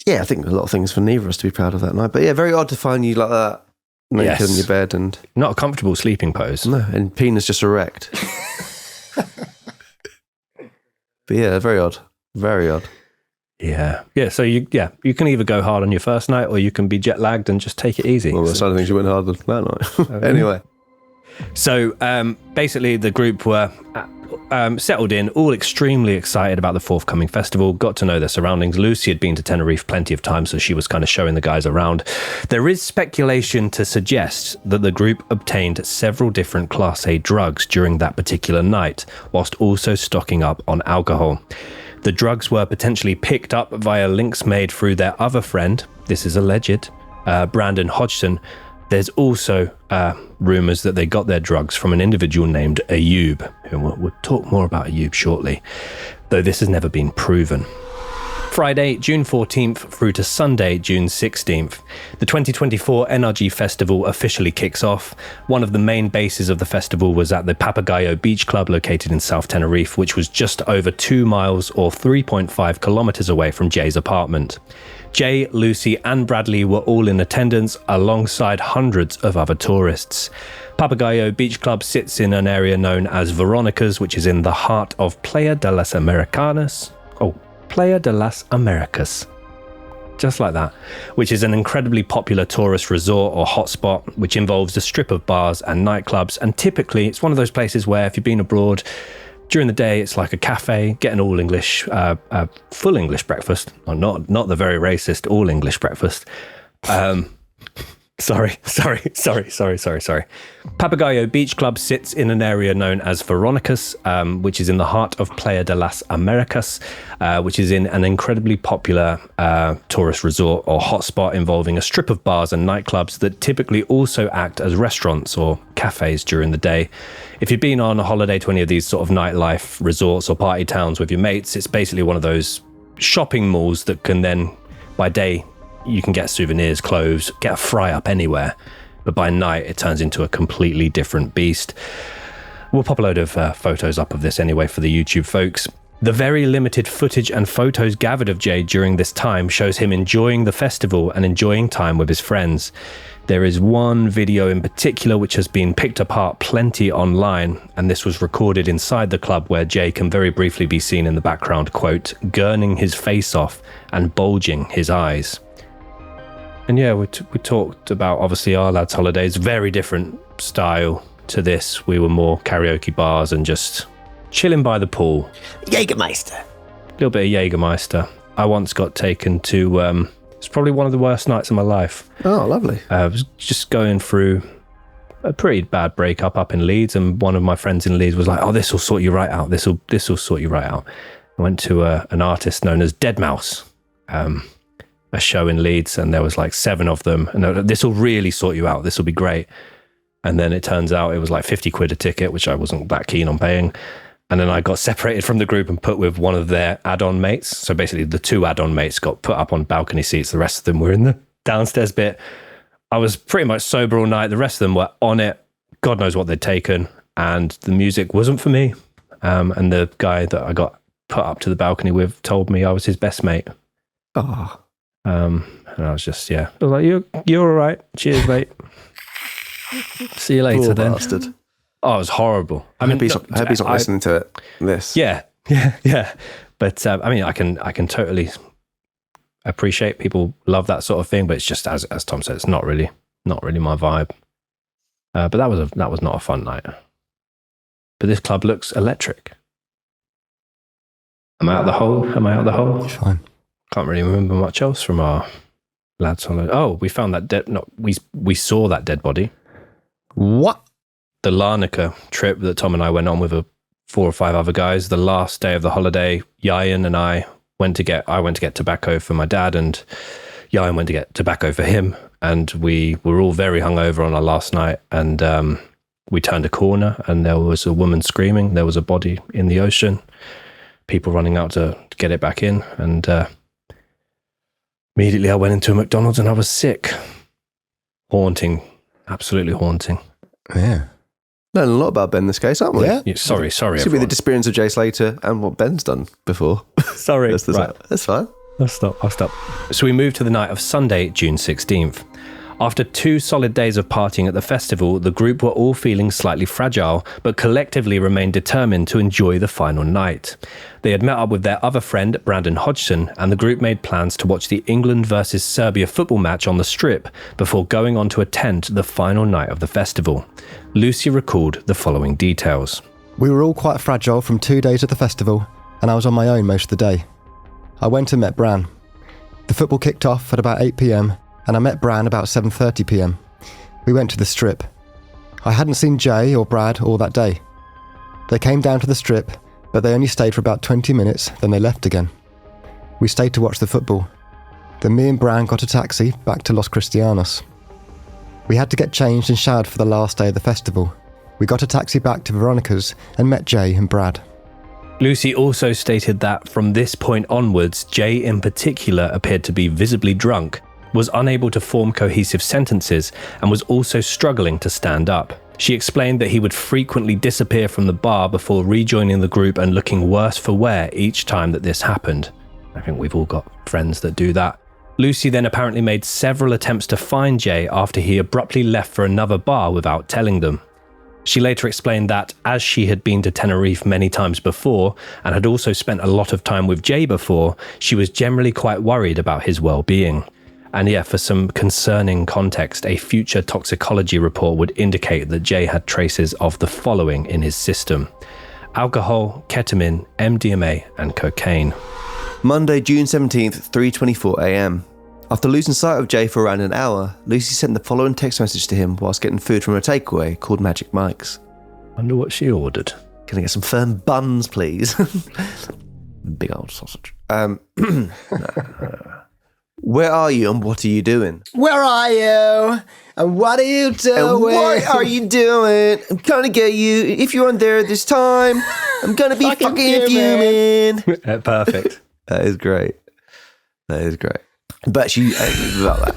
Yeah, I think a lot of things for neither of us to be proud of that night. But yeah, very odd to find you like that, naked Yes. in your bed, and Not a comfortable sleeping pose. no, and penis just erect. But yeah, very odd. Very odd. Yeah. So you can either go hard on your first night or you can be jet lagged and just take it easy. Well, that's one of the things you went harder that night. Anyway. So basically the group were settled in, all extremely excited about the forthcoming festival, got to know their surroundings. Lucy had been to Tenerife plenty of times, so she was kind of showing the guys around. There is speculation to suggest that the group obtained several different Class A drugs during that particular night, whilst also stocking up on alcohol. The drugs were potentially picked up via links made through their other friend, this is alleged, Brandon Hodgson. There's also rumours that they got their drugs from an individual named Ayub, who we'll talk more about Ayub shortly, though this has never been proven. Friday, June 14th through to Sunday, June 16th. The 2024 NRG Festival officially kicks off. One of the main bases of the festival was at the Papagayo Beach Club located in South Tenerife, which was just over 2 miles or 3.5 kilometres away from Jay's apartment. Jay, Lucy and Bradley were all in attendance alongside hundreds of other tourists. Papagayo Beach Club sits in an area known as Veronica's, which is in the heart of Playa de las Americanas. Playa de las Americas. Just like that. Which is an incredibly popular tourist resort or hotspot, which involves a strip of bars and nightclubs. And typically it's one of those places where if you've been abroad, during the day, it's like a cafe, get an all English, full English breakfast, or not the very racist all English breakfast. Sorry. Papagayo Beach Club sits in an area known as Veronica's, which is in the heart of Playa de las Americas, which is in an incredibly popular tourist resort or hotspot involving a strip of bars and nightclubs that typically also act as restaurants or cafes during the day. If you've been on a holiday to any of these sort of nightlife resorts or party towns with your mates, it's basically one of those shopping malls that can then, by day, you can get souvenirs, clothes, get a fry up anywhere. But by night, it turns into a completely different beast. We'll pop a load of photos up of this anyway for the YouTube folks. The very limited footage and photos gathered of Jay during this time shows him enjoying the festival and enjoying time with his friends. There is one video in particular which has been picked apart plenty online, and this was recorded inside the club where Jay can very briefly be seen in the background, quote, gurning his face off and bulging his eyes. And yeah, we talked about obviously our lads' holidays, very different style to this. We were more karaoke bars and just chilling by the pool. Jägermeister. A little bit of Jägermeister. I once got taken to, it's probably one of the worst nights of my life. Oh, lovely. I was just going through a pretty bad breakup up in Leeds, and one of my friends in Leeds was like, oh, this will sort you right out. This will sort you right out. I went to an artist known as Deadmau5. A show in Leeds, and there was like 7 of them, and this will really sort you out, this will be great. And then it turns out it was like 50 quid a ticket, which I wasn't that keen on paying. And then I got separated from the group and put with one of their add-on mates. So basically the 2 add-on mates got put up on balcony seats, the rest of them were in the downstairs bit. I was pretty much sober all night, the rest of them were on it, God knows what they'd taken, and the music wasn't for me. And the guy that I got put up to the balcony with told me I was his best mate. Oh. And I was just, I was like, you're all right. Cheers, mate. See you later Poor then. bastard. Oh, it was horrible. I hope he's not listening to this. Yeah. But I mean, I can totally appreciate people love that sort of thing, but it's just as Tom said, it's not really my vibe. But that was not a fun night. But this club looks electric. Am I out the hole? Fine. Can't really remember much else from our lads holiday. Oh, we found that we saw that dead body. What? The Larnaca trip that Tom and I went on with 4 or 5 other guys. The last day of the holiday, Yayan and I went to get tobacco for my dad, and Yayan went to get tobacco for him. And we were all very hungover on our last night, and we turned a corner, and there was a woman screaming. There was a body in the ocean. People running out to get it back in, and immediately I went into a McDonald's and I was sick. Haunting, absolutely haunting. Yeah. Learning a lot about Ben in this case, aren't we? Yeah. Sorry. This could be everyone. the disappearance of Jay Slater and what Ben's done before. Sorry. That's fine. I'll stop. So we moved to the night of Sunday, June 16th. After 2 solid days of partying at the festival, the group were all feeling slightly fragile, but collectively remained determined to enjoy the final night. They had met up with their other friend, Brandon Hodgson, and the group made plans to watch the England versus Serbia football match on the Strip before going on to attend the final night of the festival. Lucy recalled the following details. We were all quite fragile from 2 days at the festival, and I was on my own most of the day. I went and met Bran. The football kicked off at about 8 p.m, and I met Bran about 7:30 p.m. We went to the Strip. I hadn't seen Jay or Brad all that day. They came down to the Strip, but they only stayed for about 20 minutes, then they left again. We stayed to watch the football. Then me and Bran got a taxi back to Los Cristianos. We had to get changed and showered for the last day of the festival. We got a taxi back to Veronica's and met Jay and Brad. Lucy also stated that from this point onwards, Jay in particular appeared to be visibly drunk, was unable to form cohesive sentences, and was also struggling to stand up. She explained that he would frequently disappear from the bar before rejoining the group and looking worse for wear each time that this happened. I think we've all got friends that do that. Lucy then apparently made several attempts to find Jay after he abruptly left for another bar without telling them. She later explained that, as she had been to Tenerife many times before and had also spent a lot of time with Jay before, she was generally quite worried about his well-being. And yeah, for some concerning context, a future toxicology report would indicate that Jay had traces of the following in his system: alcohol, ketamine, MDMA, and cocaine. Monday, June 17th, 3:24 a.m. After losing sight of Jay for around an hour, Lucy sent the following text message to him whilst getting food from a takeaway called Magic Mike's. Wonder what she ordered. Can I get some firm buns, please? Big old sausage. Where are you and what are you doing? Where are you? And what are you doing? And what are you doing? I'm gonna get you. If you aren't there this time, I'm gonna be fucking fuming. Perfect. That is great. But she about that.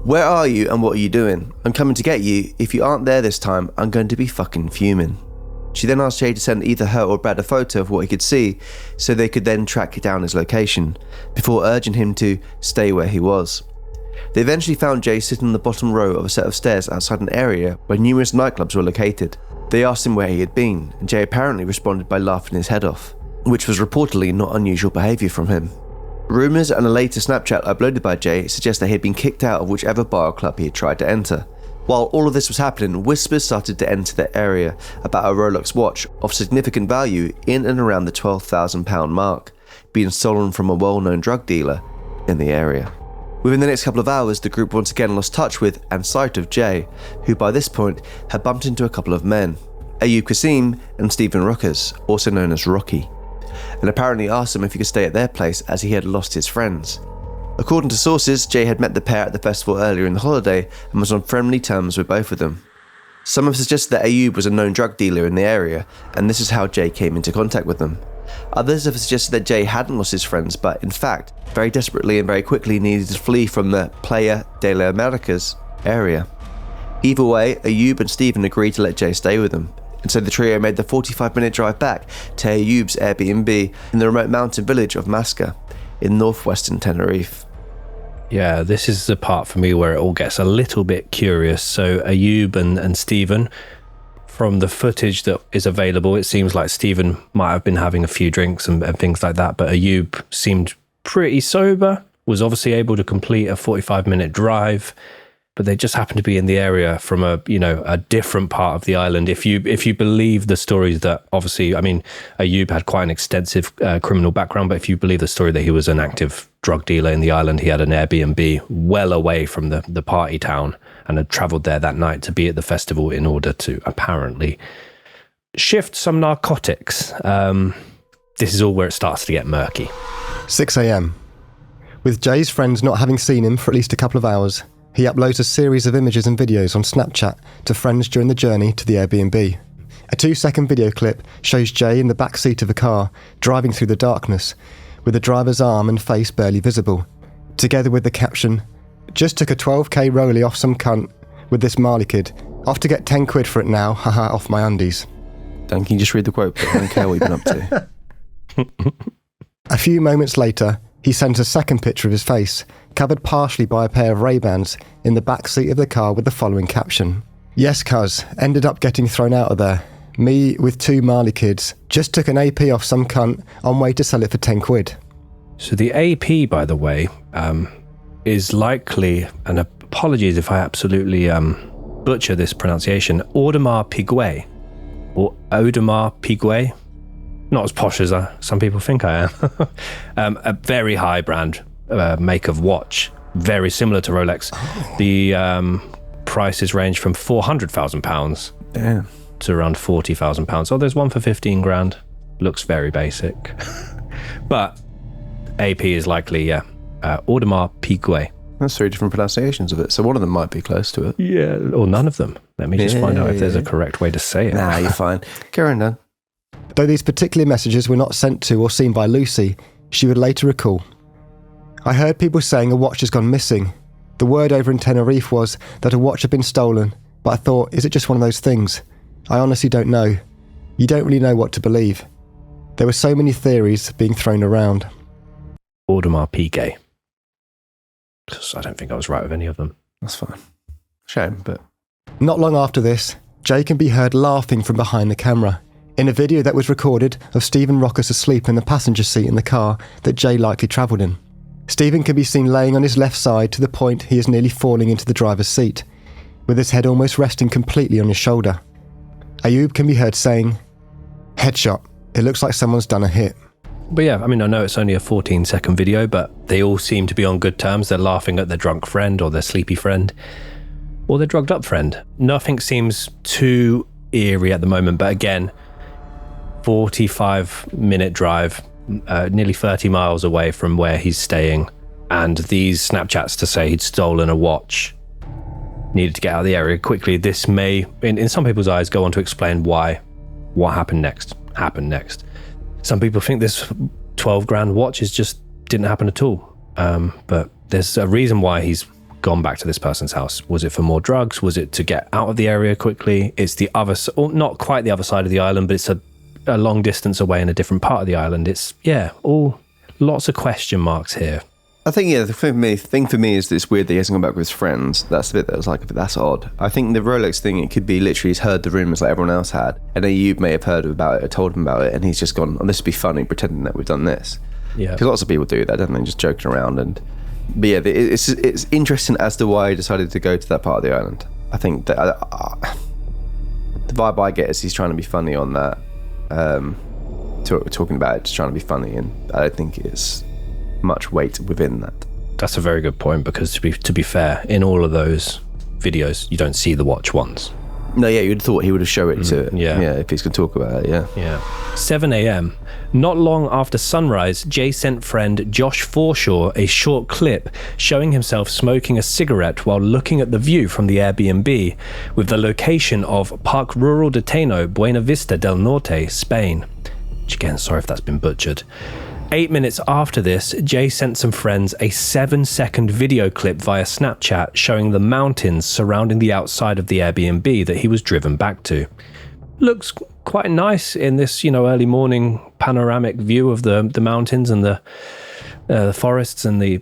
Where are you and what are you doing? I'm coming to get you. If you aren't there this time, I'm going to be fucking fuming. She then asked Jay to send either her or Brad a photo of what he could see so they could then track down his location, before urging him to stay where he was. They eventually found Jay sitting on the bottom row of a set of stairs outside an area where numerous nightclubs were located. They asked him where he had been, and Jay apparently responded by laughing his head off, which was reportedly not unusual behaviour from him. Rumours and a later Snapchat uploaded by Jay suggest that he had been kicked out of whichever bar or club he had tried to enter. While all of this was happening, whispers started to enter the area about a Rolex watch of significant value in and around the £12,000 mark being stolen from a well-known drug dealer in the area. Within the next couple of hours, the group once again lost touch with and sight of Jay, who by this point had bumped into a couple of men, Ayub Qasim and Stephen Ruckers, also known as Rocky, and apparently asked them if he could stay at their place as he had lost his friends. According to sources, Jay had met the pair at the festival earlier in the holiday and was on friendly terms with both of them. Some have suggested that Ayub was a known drug dealer in the area, and this is how Jay came into contact with them. Others have suggested that Jay hadn't lost his friends, but in fact, very desperately and very quickly needed to flee from the Playa de las Americas area. Either way, Ayub and Stephen agreed to let Jay stay with them, and so the trio made the 45-minute drive back to Ayub's Airbnb in the remote mountain village of Masca in northwestern Tenerife. Yeah, this is the part for me where it all gets a little bit curious. So Ayub and Stephen, from the footage that is available, it seems like Stephen might have been having a few drinks and things like that, but Ayub seemed pretty sober, was obviously able to complete a 45-minute drive. but they just happen to be in the area from a different part of the island. If you believe the stories that, obviously, I mean, Ayub had quite an extensive criminal background, but if you believe the story that he was an active drug dealer in the island, he had an Airbnb well away from the party town and had travelled there that night to be at the festival in order to apparently shift some narcotics. This is all where it starts to get murky. 6 a.m. With Jay's friends not having seen him for at least a couple of hours, he uploads a series of images and videos on Snapchat to friends during the journey to the Airbnb. A 2-second video clip shows Jay in the back seat of a car, driving through the darkness, with the driver's arm and face barely visible, together with the caption, "Just took a 12k rollie off some cunt with this Marley kid. Off to get 10 quid for it now, haha, off my undies." Dan, can you just read the quote? I don't care what you've been up to. A few moments later, he sends a second picture of his face, covered partially by a pair of Ray-Bans, in the back seat of the car with the following caption. "Yes, cuz, ended up getting thrown out of there. Me with 2 Marley kids. Just took an AP off some cunt on way to sell it for 10 quid. So the AP, by the way, is likely, and apologies if I absolutely butcher this pronunciation, Audemars Piguet, or Audemars Piguet. Not as posh as some people think I am. A very high brand make of watch, very similar to Rolex. Oh. The prices range from £400,000 to around £40,000. Oh, there's one for 15 grand. Looks very basic. But AP is likely, Audemars Piguet. That's 3 different pronunciations of it, so one of them might be close to it. Yeah, or none of them. Let me just find out if there's a correct way to say it. Nah, you're fine. Carry on, Dan. Though these particular messages were not sent to or seen by Lucy, she would later recall, "I heard people saying a watch has gone missing. The word over in Tenerife was that a watch had been stolen, but I thought, is it just one of those things? I honestly don't know. You don't really know what to believe. There were so many theories being thrown around." Audemars Piguet. Because I don't think I was right with any of them. That's fine. Shame, but... Not long after this, Jay can be heard laughing from behind the camera, in a video that was recorded of Stephen Rockus asleep in the passenger seat in the car that Jay likely travelled in. Stephen can be seen laying on his left side to the point he is nearly falling into the driver's seat, with his head almost resting completely on his shoulder. Ayub can be heard saying, "Headshot. It looks like someone's done a hit." But yeah, I mean, I know it's only a 14-second video, but they all seem to be on good terms. They're laughing at their drunk friend or their sleepy friend or their drugged up friend. Nothing seems too eerie at the moment, but again, 45-minute drive, nearly 30 miles away from where he's staying, and these Snapchats to say he'd stolen a watch, needed to get out of the area quickly. This may, in some people's eyes, go on to explain why what happened next. Some people think this 12 grand watch didn't happen at all. But there's a reason why he's gone back to this person's house. Was it for more drugs? Was it to get out of the area quickly? It's the other, or not quite the other side of the island, but it's a long distance away in a different part of the island. It's, all lots of question marks here. I think, the thing for me is that it's weird that he hasn't gone back with his friends. That's the bit that was like, that's odd. I think the Rolex thing, it could be literally he's heard the rumours like everyone else had, and then you may have heard about it or told him about it, and he's just gone, this would be funny, pretending that we've done this. Yeah. Because lots of people do that, don't they? Just joking around. But yeah, it's interesting as to why he decided to go to that part of the island. I think that the vibe I get is he's trying to be funny on that, talking about it, just trying to be funny, and I don't think it's much weight within that. That's a very good point, because to be fair, in all of those videos you don't see the watch once. No, yeah, you'd thought he would have shown it to if he's going to talk about it. 7 a.m. Not long after sunrise, Jay sent friend Josh Forshaw a short clip showing himself smoking a cigarette while looking at the view from the Airbnb, with the location of Park Rural de Teno, Buena Vista del Norte, Spain. Which again, sorry if that's been butchered. 8 minutes after this, Jay sent some friends a 7-second video clip via Snapchat showing the mountains surrounding the outside of the Airbnb that he was driven back to. Looks quite nice in this, early morning panoramic view of the mountains and the forests and the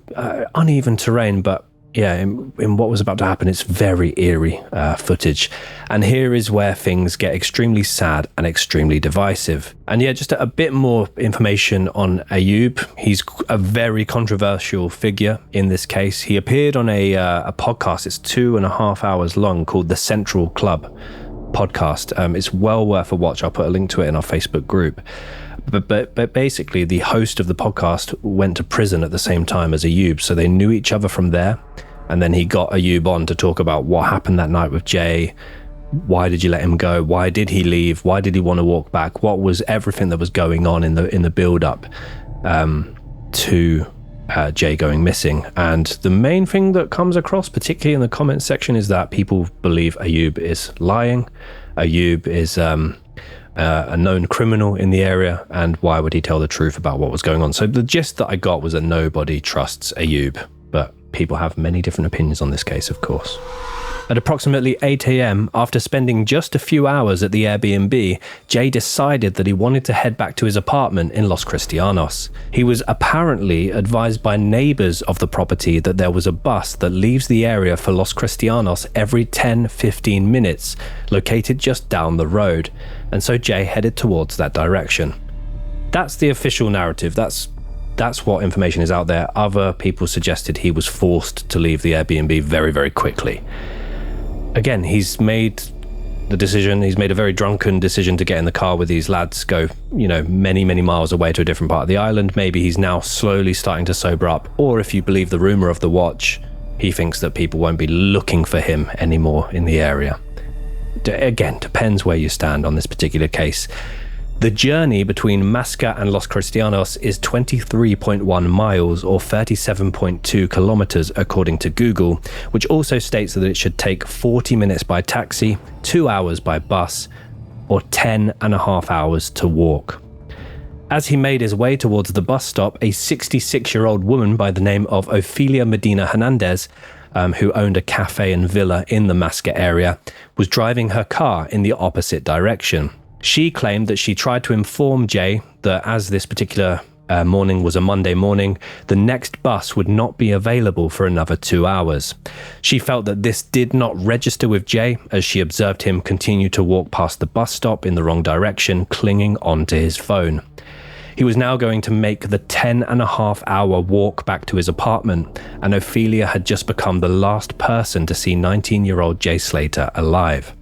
uneven terrain, but in what was about to happen. It's very eerie footage. And here is where things get extremely sad and extremely divisive. And just a bit more information on Ayoub. He's a very controversial figure in this case. He appeared on a podcast. It's 2.5 hours long, called The Central Club podcast. It's well worth a watch. I'll put a link to it in our Facebook group. But basically, the host of the podcast went to prison at the same time as Ayoub, so they knew each other from there. And then he got Ayoub on to talk about what happened that night with Jay. Why did you let him go? Why did he leave? Why did he want to walk back? What was everything that was going on in the build up to Jay going missing? And the main thing that comes across, particularly in the comments section, is that people believe Ayoub is lying. Ayoub is a known criminal in the area, and why would he tell the truth about what was going on? So the gist that I got was that nobody trusts Ayoub, but people have many different opinions on this case, of course. At approximately 8 a.m, after spending just a few hours at the Airbnb, Jay decided that he wanted to head back to his apartment in Los Cristianos. He was apparently advised by neighbors of the property that there was a bus that leaves the area for Los Cristianos every 10-15 minutes, located just down the road, and so Jay headed towards that direction. That's the official narrative. That's what information is out there. Other people suggested he was forced to leave the Airbnb very, very quickly. Again, he's made the decision. He's made a very drunken decision to get in the car with these lads, go, many, many miles away to a different part of the island. Maybe he's now slowly starting to sober up. Or if you believe the rumor of the watch, he thinks that people won't be looking for him anymore in the area. Again, depends where you stand on this particular case. The journey between Masca and Los Cristianos is 23.1 miles or 37.2 kilometers according to Google, which also states that it should take 40 minutes by taxi, 2 hours by bus, or 10.5 hours to walk. As he made his way towards the bus stop, a 66-year-old woman by the name of Ofelia Medina Hernandez, who owned a cafe and villa in the Masca area, was driving her car in the opposite direction. She claimed that she tried to inform Jay that as this particular morning was a Monday morning, the next bus would not be available for another 2 hours. She felt that this did not register with Jay, as she observed him continue to walk past the bus stop in the wrong direction, clinging onto his phone. He was now going to make the 10.5-hour walk back to his apartment, and Ofelia had just become the last person to see 19-year-old Jay Slater alive.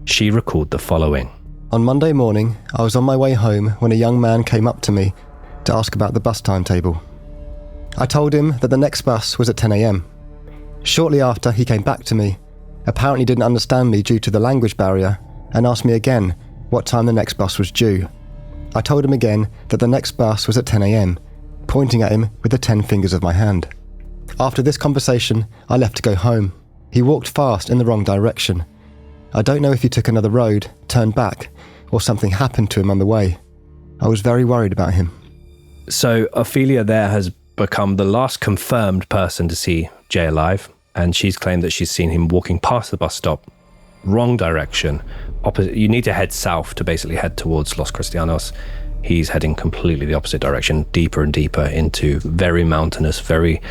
She recalled the following. On Monday morning, I was on my way home when a young man came up to me to ask about the bus timetable. I told him that the next bus was at 10 a.m. Shortly after, he came back to me, apparently didn't understand me due to the language barrier, and asked me again what time the next bus was due. I told him again that the next bus was at 10 a.m, pointing at him with the 10 fingers of my hand. After this conversation, I left to go home. He walked fast in the wrong direction. I don't know if he took another road, turned back, or something happened to him on the way. I was very worried about him. So Ofelia there has become the last confirmed person to see Jay alive, and she's claimed that she's seen him walking past the bus stop, wrong direction, opposite. You need to head south to basically head towards Los Cristianos. He's heading completely the opposite direction, deeper and deeper into very mountainous, very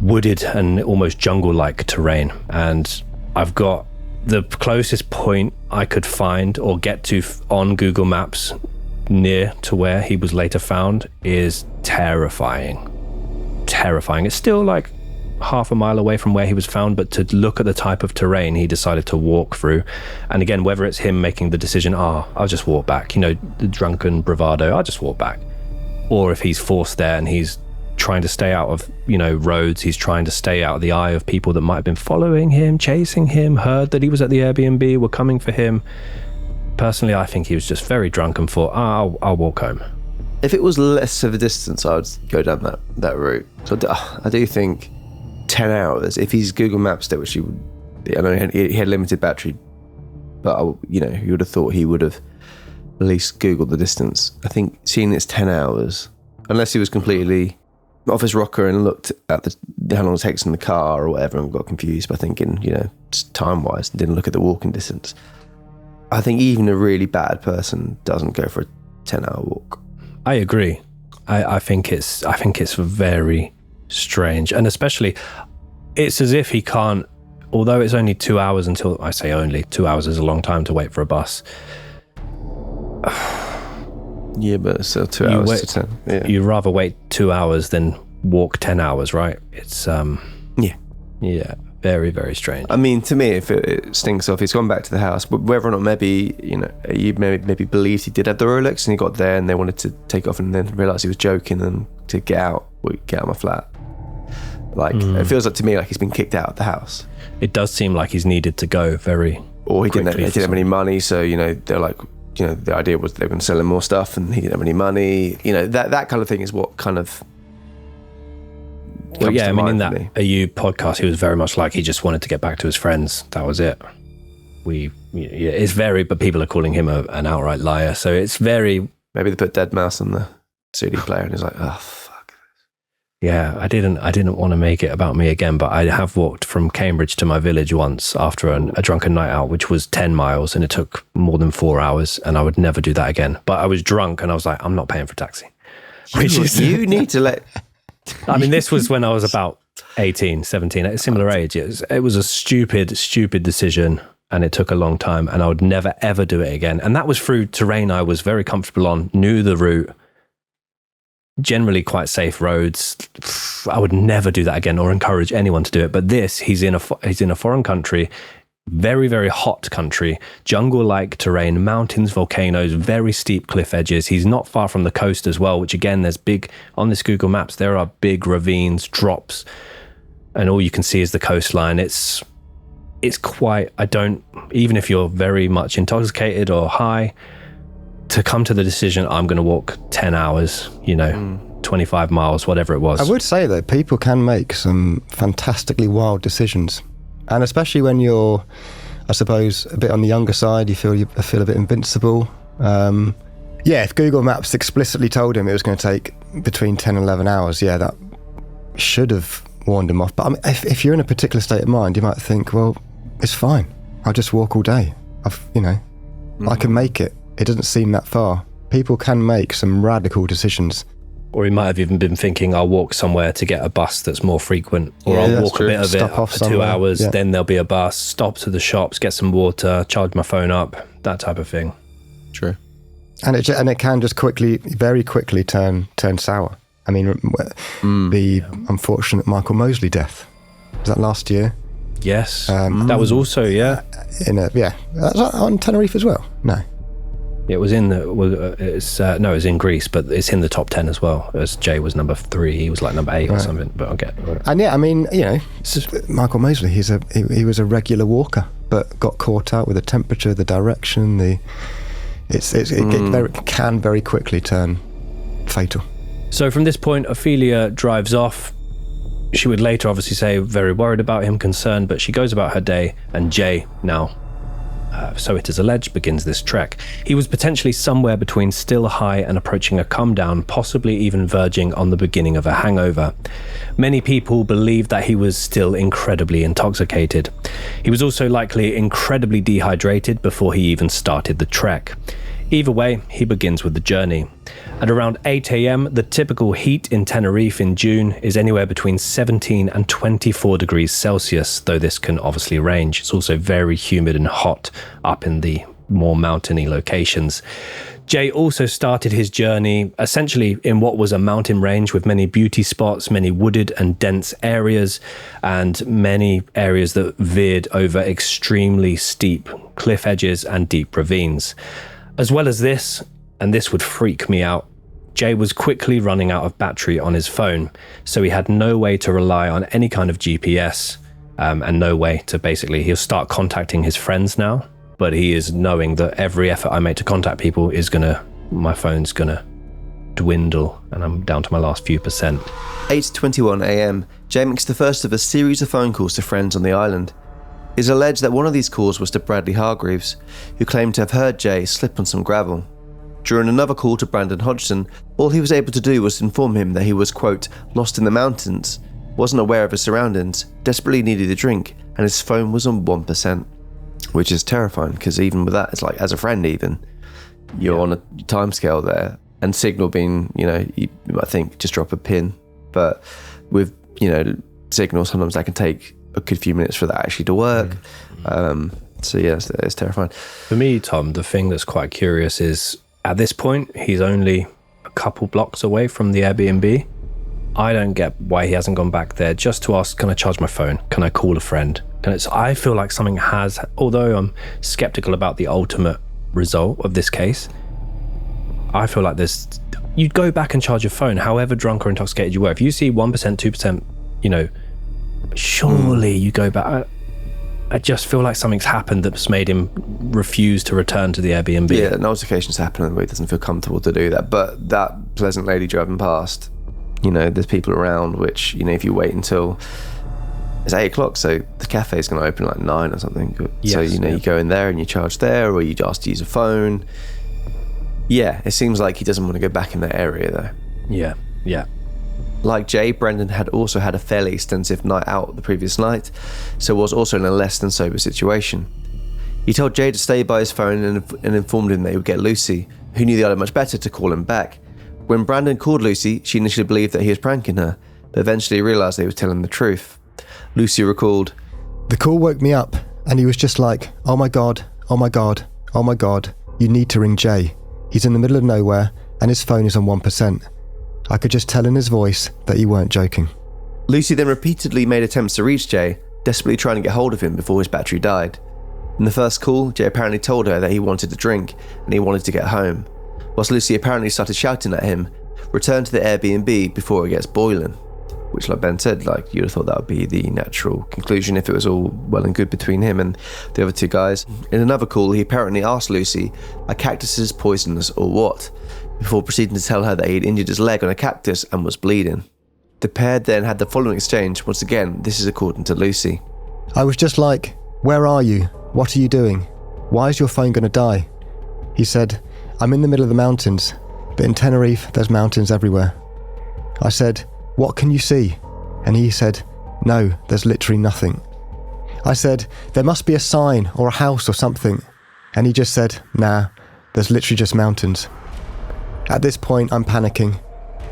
wooded and almost jungle-like terrain. And I've got the closest point I could find or get to on Google Maps near to where he was later found is terrifying. It's still like half a mile away from where he was found, but to look at the type of terrain he decided to walk through, and again, whether it's him making the decision, I'll just walk back, the drunken bravado, I'll just walk back, or if he's forced there and he's trying to stay out of, roads, he's trying to stay out of the eye of people that might have been following him, chasing him, heard that he was at the Airbnb, were coming for him. Personally, I think he was just very drunk and thought, I'll walk home. If it was less of a distance, I would go down that route. So I do think 10 hours, if he's Google Maps it, which he would, I know he had limited battery, but you would have thought he would have at least Googled the distance. I think seeing it's 10 hours, unless he was completely off his rocker and looked at how long it takes in the car or whatever and got confused by thinking, just time-wise, and didn't look at the walking distance. I think even a really bad person doesn't go for a 10-hour walk. I agree. I think it's very strange, and especially It's as if he can't, although it's only 2 hours until, I say only, 2 hours is a long time to wait for a bus. Yeah, but it's still 2 hours to 10. Yeah. You'd rather wait 2 hours than walk 10 hours, right? It's, yeah, very, very strange. I mean, to me, if it stinks off, he's gone back to the house, but whether or not maybe, you maybe believed he did have the Rolex and he got there and they wanted to take off and then realised he was joking and to get out of my flat. It feels like to me like he's been kicked out of the house. It does seem like he's needed to go very Or he didn't have any money, so, they're like, the idea was they were going to sell him more stuff and he didn't have any money. That kind of thing is what kind of... Well, yeah, I mean, in that AU podcast, he was very much like he just wanted to get back to his friends. That was it. It's very, but people are calling him an outright liar. So it's very... Maybe they put Dead Mouse on the CD player and he's like, oh, fuck. Yeah, I didn't want to make it about me again, but I have walked from Cambridge to my village once after a drunken night out, which was 10 miles and it took more than 4 hours and I would never do that again. But I was drunk and I was like, I'm not paying for a taxi. You need to let... I mean, this was when I was about 18, 17, at a similar age. It was a stupid decision and it took a long time and I would never, ever do it again. And that was through terrain I was very comfortable on, knew the route, generally quite safe roads. I would never do that again or encourage anyone to do it. But this, he's in a foreign country, very, very hot country, jungle-like terrain, mountains, volcanoes, very steep cliff edges. He's not far from the coast as well, which again, there's big, on this Google Maps, there are big ravines, drops, and all you can see is the coastline. It's quite, even if you're very much intoxicated or high, to come to the decision, I'm going to walk 10 hours, 25 miles, whatever it was. I would say that people can make some fantastically wild decisions. And especially when you're, I suppose, a bit on the younger side, you feel a bit invincible. If Google Maps explicitly told him it was going to take between 10 and 11 hours, that should have warned him off. But I mean, if you're in a particular state of mind, you might think, well, it's fine. I'll just walk all day. I can make it. It doesn't seem that far. People can make some radical decisions. Or he might have even been thinking, I'll walk somewhere to get a bus that's more frequent. Or I'll walk a bit of Stop it off for somewhere. 2 hours, then there'll be a bus, stop to the shops, get some water, charge my phone up, that type of thing. True. And it can just very quickly turn sour. I mean, the unfortunate Michael Mosley death. Was that last year? Yes. That was also, That's on Tenerife as well? No. It was in it's in Greece, but it's in the top 10 as well. As Jay was number 3, he was like number 8 or something. But okay. And I mean, Michael Mosley, he was a regular walker, but got caught out with the temperature, the direction, it can very quickly turn fatal. So from this point, Ophelia drives off. She would later obviously say very worried about him, concerned, but she goes about her day, and Jay now, so it is alleged, begins this trek. He was potentially somewhere between still high and approaching a come down, possibly even verging on the beginning of a hangover. Many people believe that he was still incredibly intoxicated. He was also likely incredibly dehydrated before he even started the trek. Either way, he begins with the journey. At around 8 a.m, the typical heat in Tenerife in June is anywhere between 17 and 24 degrees Celsius, though this can obviously range. It's also very humid and hot up in the more mountainy locations. Jay also started his journey essentially in what was a mountain range with many beauty spots, many wooded and dense areas, and many areas that veered over extremely steep cliff edges and deep ravines. As well as this, and this would freak me out, Jay was quickly running out of battery on his phone, so he had no way to rely on any kind of GPS, and no way to he'll start contacting his friends now, but he is knowing that every effort I make to contact people my phone's gonna dwindle, and I'm down to my last few percent. 8:21 a.m, Jay makes the first of a series of phone calls to friends on the island. It's alleged that one of these calls was to Bradley Hargreaves, who claimed to have heard Jay slip on some gravel. During another call to Brandon Hodgson, all he was able to do was inform him that he was, quote, lost in the mountains, wasn't aware of his surroundings, desperately needed a drink, and his phone was on 1%. Which is terrifying, because even with that, it's like, as a friend even, you're on a timescale there, and Signal being, you might think, just drop a pin. But with, signal. Sometimes that can take a good few minutes for that actually to work. So yeah, it's terrifying. For me, Tom, the thing that's quite curious is at this point, he's only a couple blocks away from the Airbnb. I don't get why he hasn't gone back there just to ask, can I charge my phone? Can I call a friend? I feel like something has, although I'm skeptical about the ultimate result of this case, I feel like you'd go back and charge your phone, however drunk or intoxicated you were. If you see 1%, 2%, surely you go back. I just feel like something's happened that's made him refuse to return to the Airbnb. Yeah, an altercation's happened where he doesn't feel comfortable to do that. But that pleasant lady driving past, there's people around, which, if you wait until it's 8 o'clock, so the cafe's going to open like 9 or something. Yes, so, you go in there and you charge there, or you ask to use a phone. Yeah, it seems like he doesn't want to go back in that area though. Yeah. Like Jay, Brendan had also had a fairly extensive night out the previous night, so was also in a less than sober situation. He told Jay to stay by his phone and informed him that he would get Lucy, who knew the island much better, to call him back. When Brandon called Lucy, she initially believed that he was pranking her, but eventually realised that he was telling the truth. Lucy recalled, "The call woke me up, and he was just like, oh my god, oh my god, oh my god, you need to ring Jay. He's in the middle of nowhere, and his phone is on 1%. I could just tell in his voice that you weren't joking." Lucy then repeatedly made attempts to reach Jay, desperately trying to get hold of him before his battery died. In the first call, Jay apparently told her that he wanted to drink and he wanted to get home, whilst Lucy apparently started shouting at him, "Return to the Airbnb before it gets boiling," which, like Ben said, you'd have thought that would be the natural conclusion if it was all well and good between him and the other two guys. In another call, he apparently asked Lucy, "Are cactuses poisonous or what?" before proceeding to tell her that he had injured his leg on a cactus and was bleeding. The pair then had the following exchange. Once again, this is according to Lucy. "I was just like, where are you? What are you doing? Why is your phone going to die?" He said, "I'm in the middle of the mountains, but in Tenerife there's mountains everywhere." I said, "What can you see?" And he said, "No, there's literally nothing." I said, "There must be a sign or a house or something." And he just said, "Nah, there's literally just mountains." At this point, I'm panicking,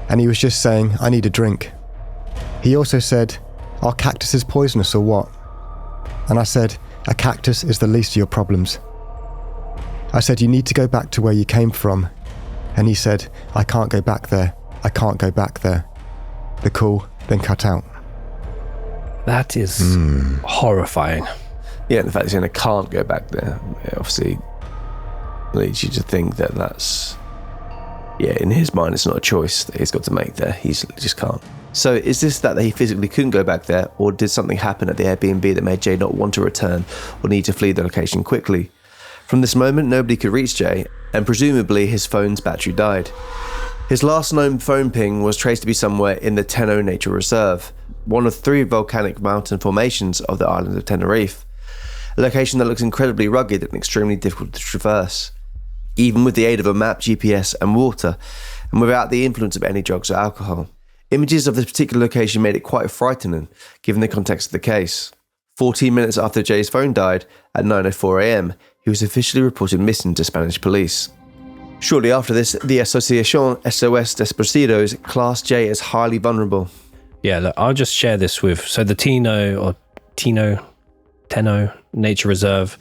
and he was just saying, "I need a drink." He also said, "Are cactuses poisonous or what?" And I said, "A cactus is the least of your problems." I said, "You need to go back to where you came from." And he said, "I can't go back there. I can't go back there." The call then cut out. That is horrifying. Yeah, the fact he's saying I can't go back there, obviously leads you to think that that's... Yeah, in his mind, it's not a choice that he's got to make there. He just can't. So is this that he physically couldn't go back there, or did something happen at the Airbnb that made Jay not want to return or need to flee the location quickly? From this moment, nobody could reach Jay, and presumably his phone's battery died. His last known phone ping was traced to be somewhere in the Tenno Nature Reserve, one of 3 volcanic mountain formations of the island of Tenerife, a location that looks incredibly rugged and extremely difficult to traverse, even with the aid of a map, GPS and water, and without the influence of any drugs or alcohol. Images of this particular location made it quite frightening, given the context of the case. 14 minutes after Jay's phone died, at 9:04 a.m, he was officially reported missing to Spanish police. Shortly after this, the Asociación SOS Desaparecidos classed Jay as highly vulnerable. Yeah, look, I'll just share this with... So the Tenno Nature Reserve,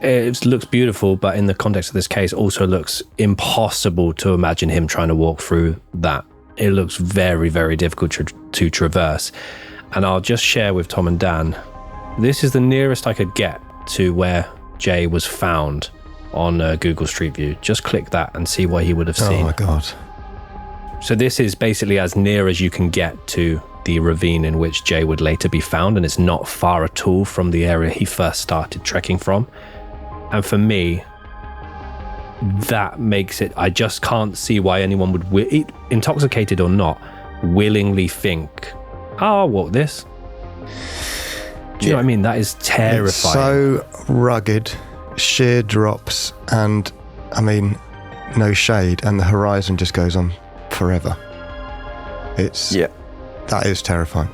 it looks beautiful, but in the context of this case also looks impossible to imagine him trying to walk through that. It looks very, very difficult to traverse. And I'll just share with Tom and Dan, this is the nearest I could get to where Jay was found on Google Street View. Just click that and see what he would have seen. Oh my God. So this is basically as near as you can get to the ravine in which Jay would later be found, and it's not far at all from the area he first started trekking from. And for me, that makes it, I just can't see why anyone would, intoxicated or not, willingly think, "Oh, I'll walk this." Do you know what I mean? That is terrifying. It's so rugged, sheer drops, and I mean, no shade, and the horizon just goes on forever. That is terrifying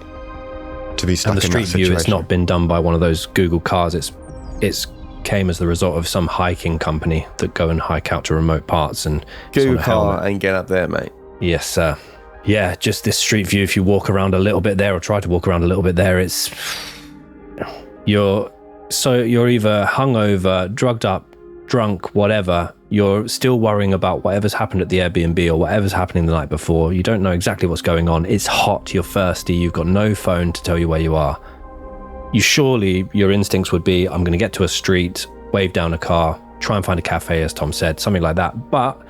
to be stuck in that situation. And the street view, it's not been done by one of those Google cars. It's came as the result of some hiking company that go and hike out to remote parts and Google car and get up there, mate. Yes, sir. yeah, just this street view, if you walk around a little bit there or try to walk around a little bit there, you're either hungover, drugged up, drunk, whatever. You're still worrying about whatever's happened at the Airbnb or whatever's happening the night before. You don't know exactly what's going on. It's hot, you're thirsty, you've got no phone to tell you where you are. Surely your instincts would be, I'm going to get to a street, wave down a car, try and find a cafe, as Tom said, something like that. But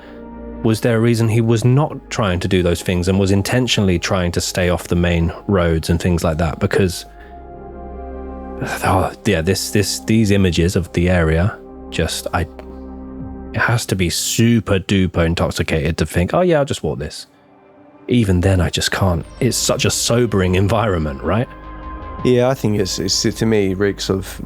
was there a reason he was not trying to do those things and was intentionally trying to stay off the main roads and things like that? Because, these images of the area, it has to be super duper intoxicated to think, oh yeah, I'll just walk this. Even then, I just can't. It's such a sobering environment, right? Yeah, I think it's to me reeks of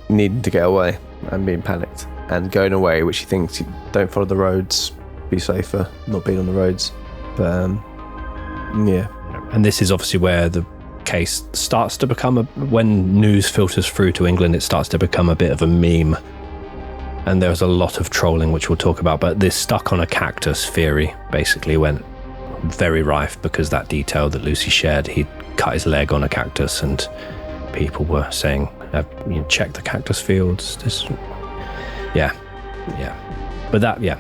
needing to get away and being panicked and going away, which he thinks don't follow the roads, be safer, not being on the roads. But yeah. And this is obviously where the case starts to become when news filters through to England, it starts to become a bit of a meme. And there's a lot of trolling, which we'll talk about. But this stuck on a cactus theory basically went very rife because that detail that Lucy shared, he'd cut his leg on a cactus and people were saying, check the cactus fields. Yeah. But that, yeah.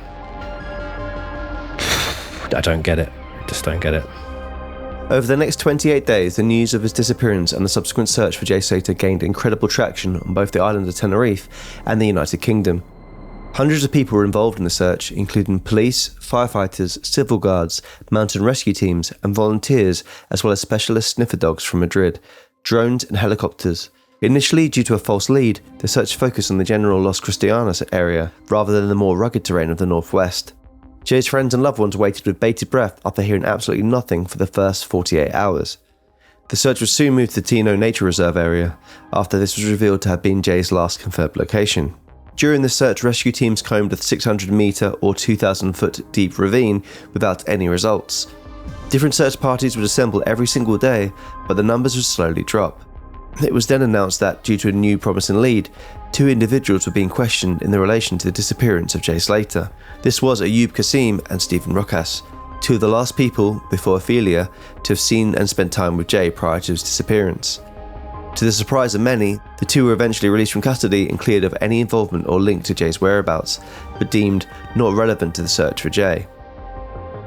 I don't get it. Just don't get it. Over the next 28 days, the news of his disappearance and the subsequent search for Jay Slater gained incredible traction on both the island of Tenerife and the United Kingdom. Hundreds of people were involved in the search, including police, firefighters, civil guards, mountain rescue teams, and volunteers, as well as specialist sniffer dogs from Madrid, drones and helicopters. Initially, due to a false lead, the search focused on the general Los Cristianos area, rather than the more rugged terrain of the northwest. Jay's friends and loved ones waited with bated breath after hearing absolutely nothing for the first 48 hours. The search was soon moved to the Tino Nature Reserve area, after this was revealed to have been Jay's last confirmed location. During the search, rescue teams combed a 600-metre or 2,000-foot deep ravine without any results. Different search parties would assemble every single day, but the numbers would slowly drop. It was then announced that, due to a new promising lead, 2 individuals were being questioned in relation to the disappearance of Jay Slater. This was Ayub Kasim and Stephen Rokas, 2 of the last people, before Ophelia, to have seen and spent time with Jay prior to his disappearance. To the surprise of many, the 2 were eventually released from custody and cleared of any involvement or link to Jay's whereabouts, but deemed not relevant to the search for Jay.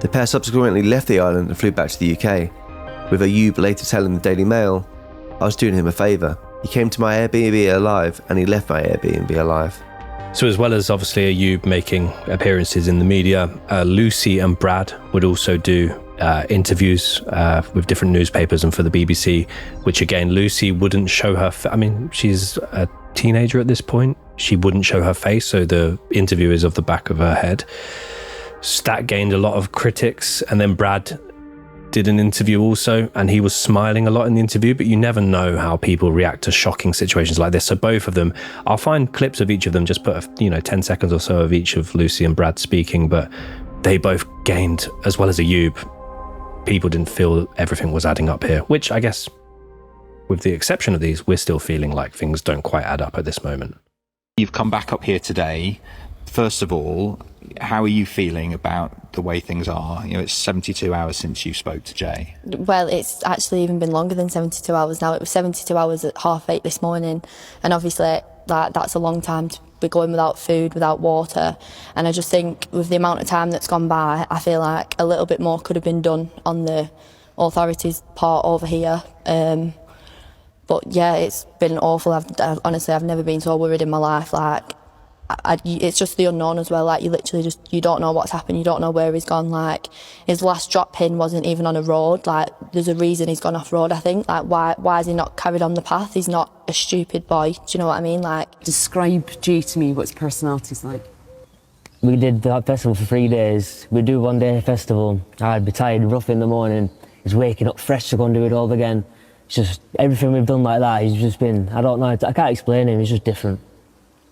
The pair subsequently left the island and flew back to the UK, with Ayub later telling the Daily Mail, "I was doing him a favour. He came to my Airbnb alive and he left my Airbnb alive." So as well as obviously Ayub making appearances in the media, Lucy and Brad would also do interviews with different newspapers and for the BBC, which again, Lucy wouldn't show her, she's a teenager at this point. She wouldn't show her face, so the interview is of the back of her head. So that gained a lot of critics, and then Brad did an interview also, and he was smiling a lot in the interview, but you never know how people react to shocking situations like this. So both of them, I'll find clips of each of them, just put 10 seconds or so of each of Lucy and Brad speaking, but they both gained, as well as Ayub, people didn't feel everything was adding up here, which I guess, with the exception of these, we're still feeling like things don't quite add up at this moment. You've come back up here today. First of all, how are you feeling about the way things are? It's 72 hours since you spoke to Jay. Well, it's actually even been longer than 72 hours now. It was 72 hours at 8:30 this morning. And obviously, that's a long time to be going without food, without water. And I just think with the amount of time that's gone by, I feel like a little bit more could have been done on the authorities' part over here. But yeah, it's been awful. Honestly, I've never been so worried in my life. It's just the unknown as well. You literally you don't know what's happened. You don't know where he's gone. His last drop pin wasn't even on a road. There's a reason he's gone off road, I think. Why has he not carried on the path? He's not a stupid boy. Do you know what I mean? Describe Jay to me, what his personality's like. We did the festival for 3 days. We'd do 1 day festival. I'd be tired, rough in the morning. He's waking up fresh to go and do it all again. It's just everything we've done like that. He's just been, I don't know, I can't explain him. He's just different.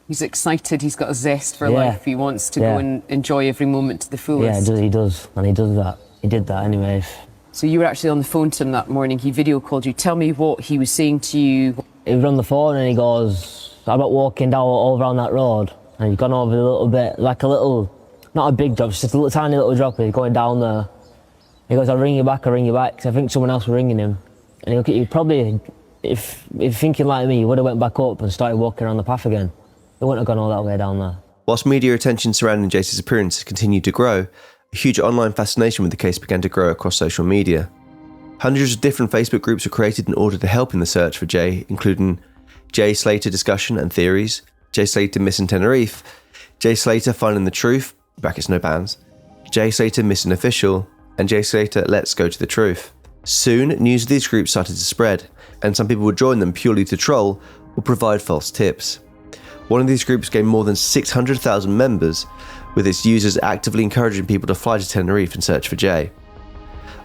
He's excited, he's got a zest for life, he wants to go and enjoy every moment to the fullest. Yeah, he does, and he does that. He did that anyway. So you were actually on the phone to him that morning, he video called you. Tell me what he was saying to you. He was on the phone and he goes, I'm about walking down over on that road, and he's gone over a little bit, like a little, not a big drop, just a little tiny little drop, he's going down there. He goes, I'll ring you back, because I think someone else was ringing him. And he probably, if thinking like me, he would have went back up and started walking around the path again. He wouldn't have gone all that way down there. Whilst media attention surrounding Jay's disappearance continued to grow, a huge online fascination with the case began to grow across social media. Hundreds of different Facebook groups were created in order to help in the search for Jay, including Jay Slater Discussion and Theories, Jay Slater Missing Tenerife, Jay Slater Finding the Truth, brackets no bans, Jay Slater Missing Official, and Jay Slater Let's Go to the Truth. Soon, news of these groups started to spread, and some people would join them purely to troll or provide false tips. One of these groups gained more than 600,000 members, with its users actively encouraging people to fly to Tenerife and search for Jay.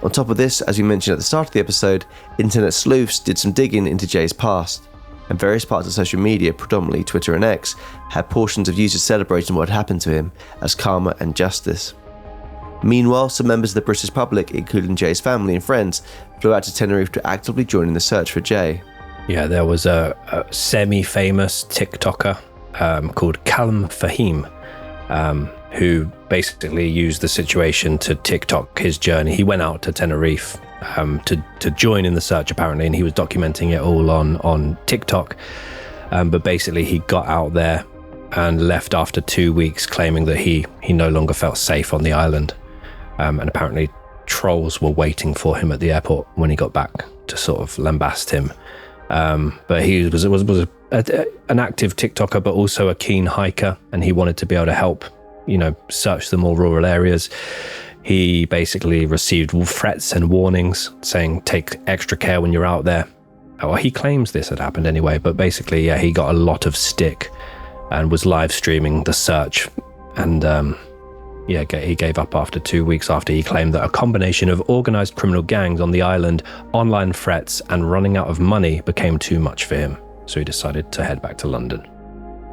On top of this, as we mentioned at the start of the episode, internet sleuths did some digging into Jay's past, and various parts of social media, predominantly Twitter and X, had portions of users celebrating what had happened to him as karma and justice. Meanwhile, some members of the British public, including Jay's family and friends, flew out to Tenerife to actively join in the search for Jay. Yeah, there was a semi-famous TikToker called Callum Fahim, who basically used the situation to TikTok his journey. He went out to Tenerife to join in the search, apparently, and he was documenting it all on TikTok. But basically, he got out there and left after 2 weeks, claiming that he no longer felt safe on the island. And apparently, trolls were waiting for him at the airport when he got back to sort of lambast him. But he was an active TikToker, but also a keen hiker, and he wanted to be able to help, search the more rural areas. He basically received threats and warnings saying, take extra care when you're out there. Well, he claims this had happened anyway, but basically, yeah, he got a lot of stick and was live streaming the search. And he gave up after 2 weeks after he claimed that a combination of organised criminal gangs on the island, online threats, and running out of money became too much for him. So he decided to head back to London.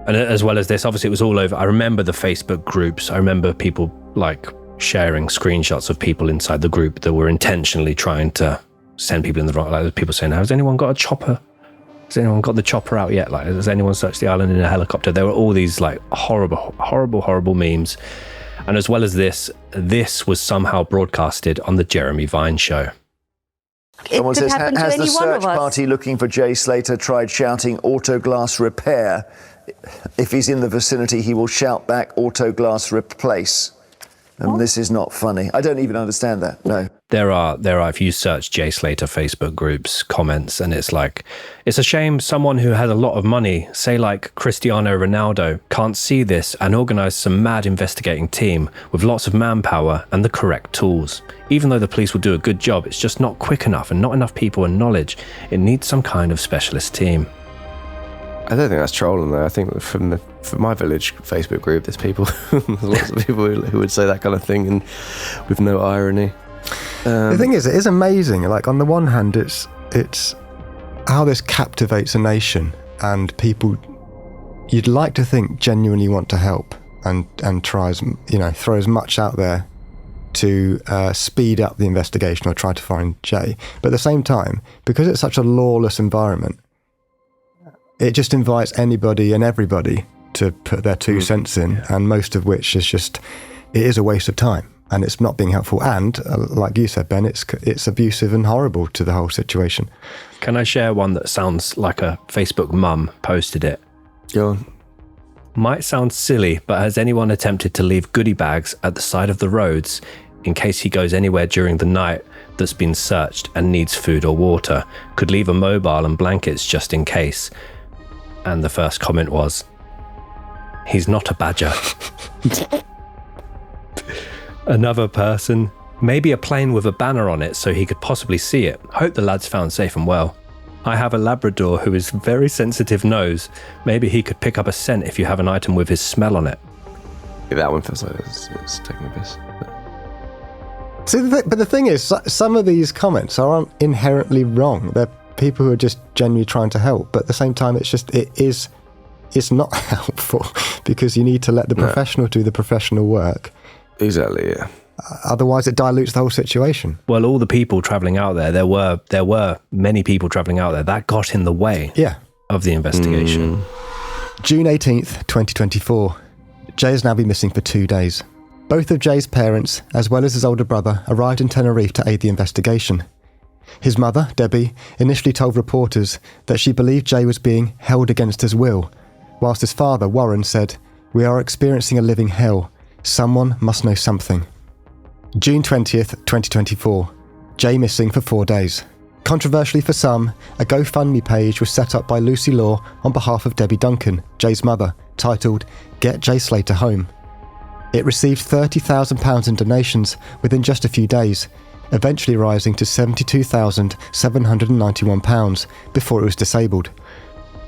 And as well as this, obviously it was all over. I remember the Facebook groups. I remember people sharing screenshots of people inside the group that were intentionally trying to send people in the wrong, people saying, has anyone got a chopper? Has anyone got the chopper out yet? Has anyone searched the island in a helicopter? There were all these horrible memes. And as well as this was somehow broadcasted on the Jeremy Vine show. Someone says, has the search party looking for Jay Slater tried shouting auto glass repair? If he's in the vicinity, he will shout back auto glass replace. And this is not funny. I don't even understand that, no. There are, if you search Jay Slater Facebook groups, comments, and it's a shame someone who has a lot of money, say like Cristiano Ronaldo, can't see this and organise some mad investigating team with lots of manpower and the correct tools. Even though the police will do a good job, it's just not quick enough and not enough people and knowledge. It needs some kind of specialist team. I don't think that's trolling though. I think from my village Facebook group, there's lots of people who would say that kind of thing and with no irony. The thing is, it is amazing. On the one hand, it's how this captivates a nation, and people you'd like to think genuinely want to help and try throw as much out there to speed up the investigation or try to find Jay. But at the same time, because it's such a lawless environment, it just invites anybody and everybody to put their 2 cents in, and most of which is it is a waste of time, and it's not being helpful. And like you said, Ben, it's abusive and horrible to the whole situation. Can I share one that sounds like a Facebook mum posted it? Go on. Might sound silly, but has anyone attempted to leave goodie bags at the side of the roads in case he goes anywhere during the night that's been searched and needs food or water? Could leave a mobile and blankets just in case. And the first comment was, he's not a badger. Another person, maybe a plane with a banner on it so he could possibly see it. Hope the lad's found safe and well. I have a Labrador who is very sensitive nose. Maybe he could pick up a scent if you have an item with his smell on it. Yeah, that one feels like it's taking a piss. See, but the thing is, some of these comments aren't inherently wrong. They're people who are just genuinely trying to help, but at the same time, it's not helpful, because you need to let the professional do the professional work. Exactly, yeah. Otherwise, it dilutes the whole situation. Well, all the people travelling out there were many people travelling out there. That got in the way of the investigation. June 18th, 2024. Jay has now been missing for 2 days. Both of Jay's parents, as well as his older brother, arrived in Tenerife to aid the investigation. His mother, Debbie, initially told reporters that she believed Jay was being held against his will, whilst his father, Warren, said, "We are experiencing a living hell. Someone must know something." June 20th, 2024. Jay missing for 4 days. Controversially for some, a GoFundMe page was set up by Lucy Law on behalf of Debbie Duncan, Jay's mother, titled "Get Jay Slater Home." It received £30,000 in donations within just a few days, eventually rising to £72,791 before it was disabled.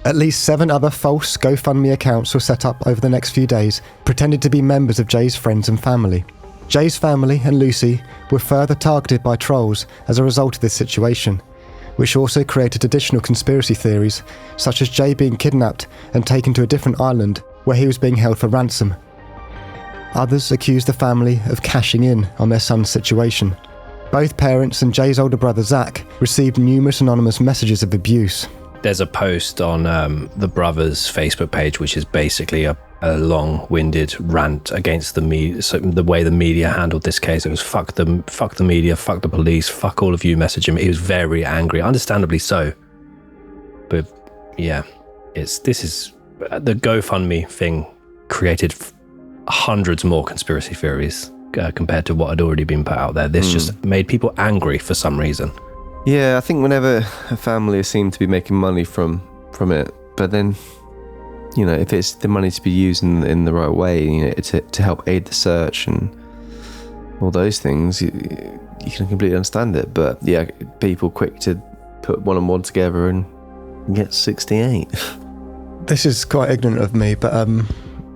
At least 7 other false GoFundMe accounts were set up over the next few days, pretending to be members of Jay's friends and family. Jay's family and Lucy were further targeted by trolls as a result of this situation, which also created additional conspiracy theories, such as Jay being kidnapped and taken to a different island where he was being held for ransom. Others accused the family of cashing in on their son's situation. Both parents and Jay's older brother Zach received numerous anonymous messages of abuse. There's a post on the brothers' Facebook page, which is basically a long-winded rant against the media, so the way the media handled this case. It was fuck the media, fuck the police, fuck all of you messaging me. He was very angry, understandably so. But yeah, this is the GoFundMe thing created hundreds more conspiracy theories compared to what had already been put out there. This just made people angry for some reason. Yeah, I think whenever a family seem to be making money from it, but then, you know, if it's the money to be used in the right way, you know, to help aid the search and all those things, you can completely understand it. But yeah, people quick to put one and one together and get 68. This is quite ignorant of me, but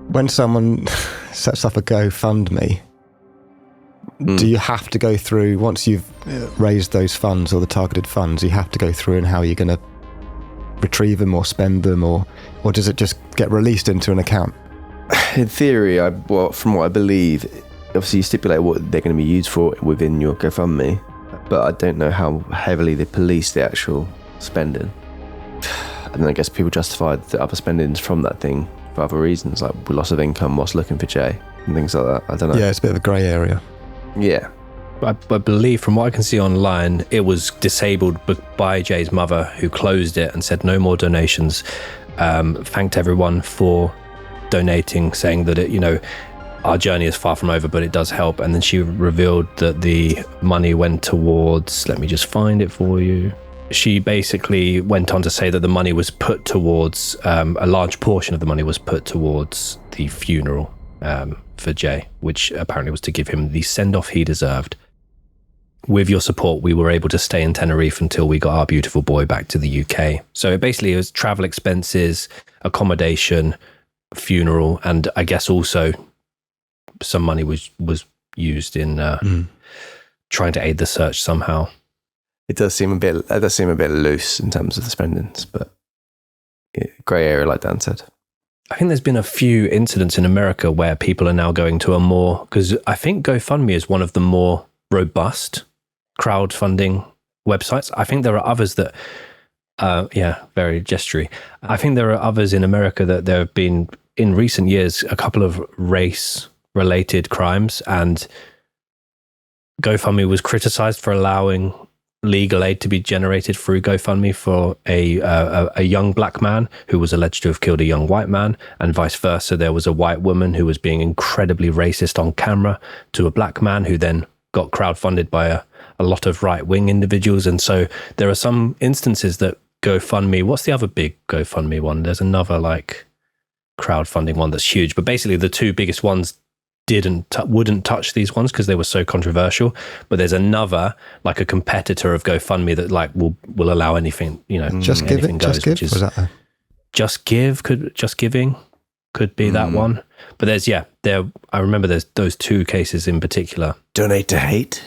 when someone sets up a GoFundMe, do you have to go through, once you've raised those funds or the targeted funds, you have to go through and how you're going to retrieve them or spend them, or does it just get released into an account? In theory, from what I believe, obviously you stipulate what they're going to be used for within your GoFundMe, but I don't know how heavily they police the actual spending. And then I guess people justify the other spendings from that thing for other reasons, like loss of income whilst looking for Jay and things like that. I don't know. Yeah, it's a bit of a grey area. Yeah. I believe, from what I can see online, it was disabled by Jay's mother, who closed it and said no more donations. Thanked everyone for donating, saying that our journey is far from over, but it does help. And then she revealed that the money went towards, let me just find it for you. She basically went on to say that the money was put towards, a large portion of the money was put towards the funeral for Jay, which apparently was to give him the send-off he deserved. With your support, we were able to stay in Tenerife until we got our beautiful boy back to the UK. So it was travel expenses, accommodation, funeral, and I guess also some money was used in trying to aid the search somehow. It does seem a bit loose in terms of the spendings, but grey area, like Dan said. I think there's been a few incidents in America where people are now going to because I think GoFundMe is one of the more robust crowdfunding websites. I think there are others that, very gestury. I think there are others in America that there have been, in recent years, a couple of race-related crimes, and GoFundMe was criticized for allowing legal aid to be generated through GoFundMe for a young black man who was alleged to have killed a young white man, and vice versa. There was a white woman who was being incredibly racist on camera to a black man, who then got crowdfunded by a lot of right-wing individuals. And so there are some instances that GoFundMe, what's the other big GoFundMe one? There's another crowdfunding one that's huge, but basically the two biggest ones wouldn't touch these ones because they were so controversial. But there's another, a competitor of GoFundMe that will allow anything, Just Give anything It, goes, Just Give, which is was that Just Giving could be that one. But I remember there's those two cases in particular. Donate to hate.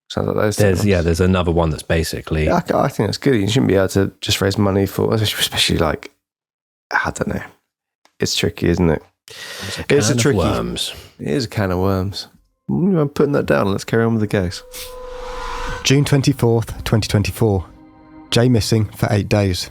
Sounds like those. There's another one that's basically. I think that's good. You shouldn't be able to just raise money for, especially I don't know. It's tricky, isn't it? It's a tricky. Worms. It is a can of worms. I'm putting that down. Let's carry on with the case. June 24th, 2024. Jay missing for 8 days.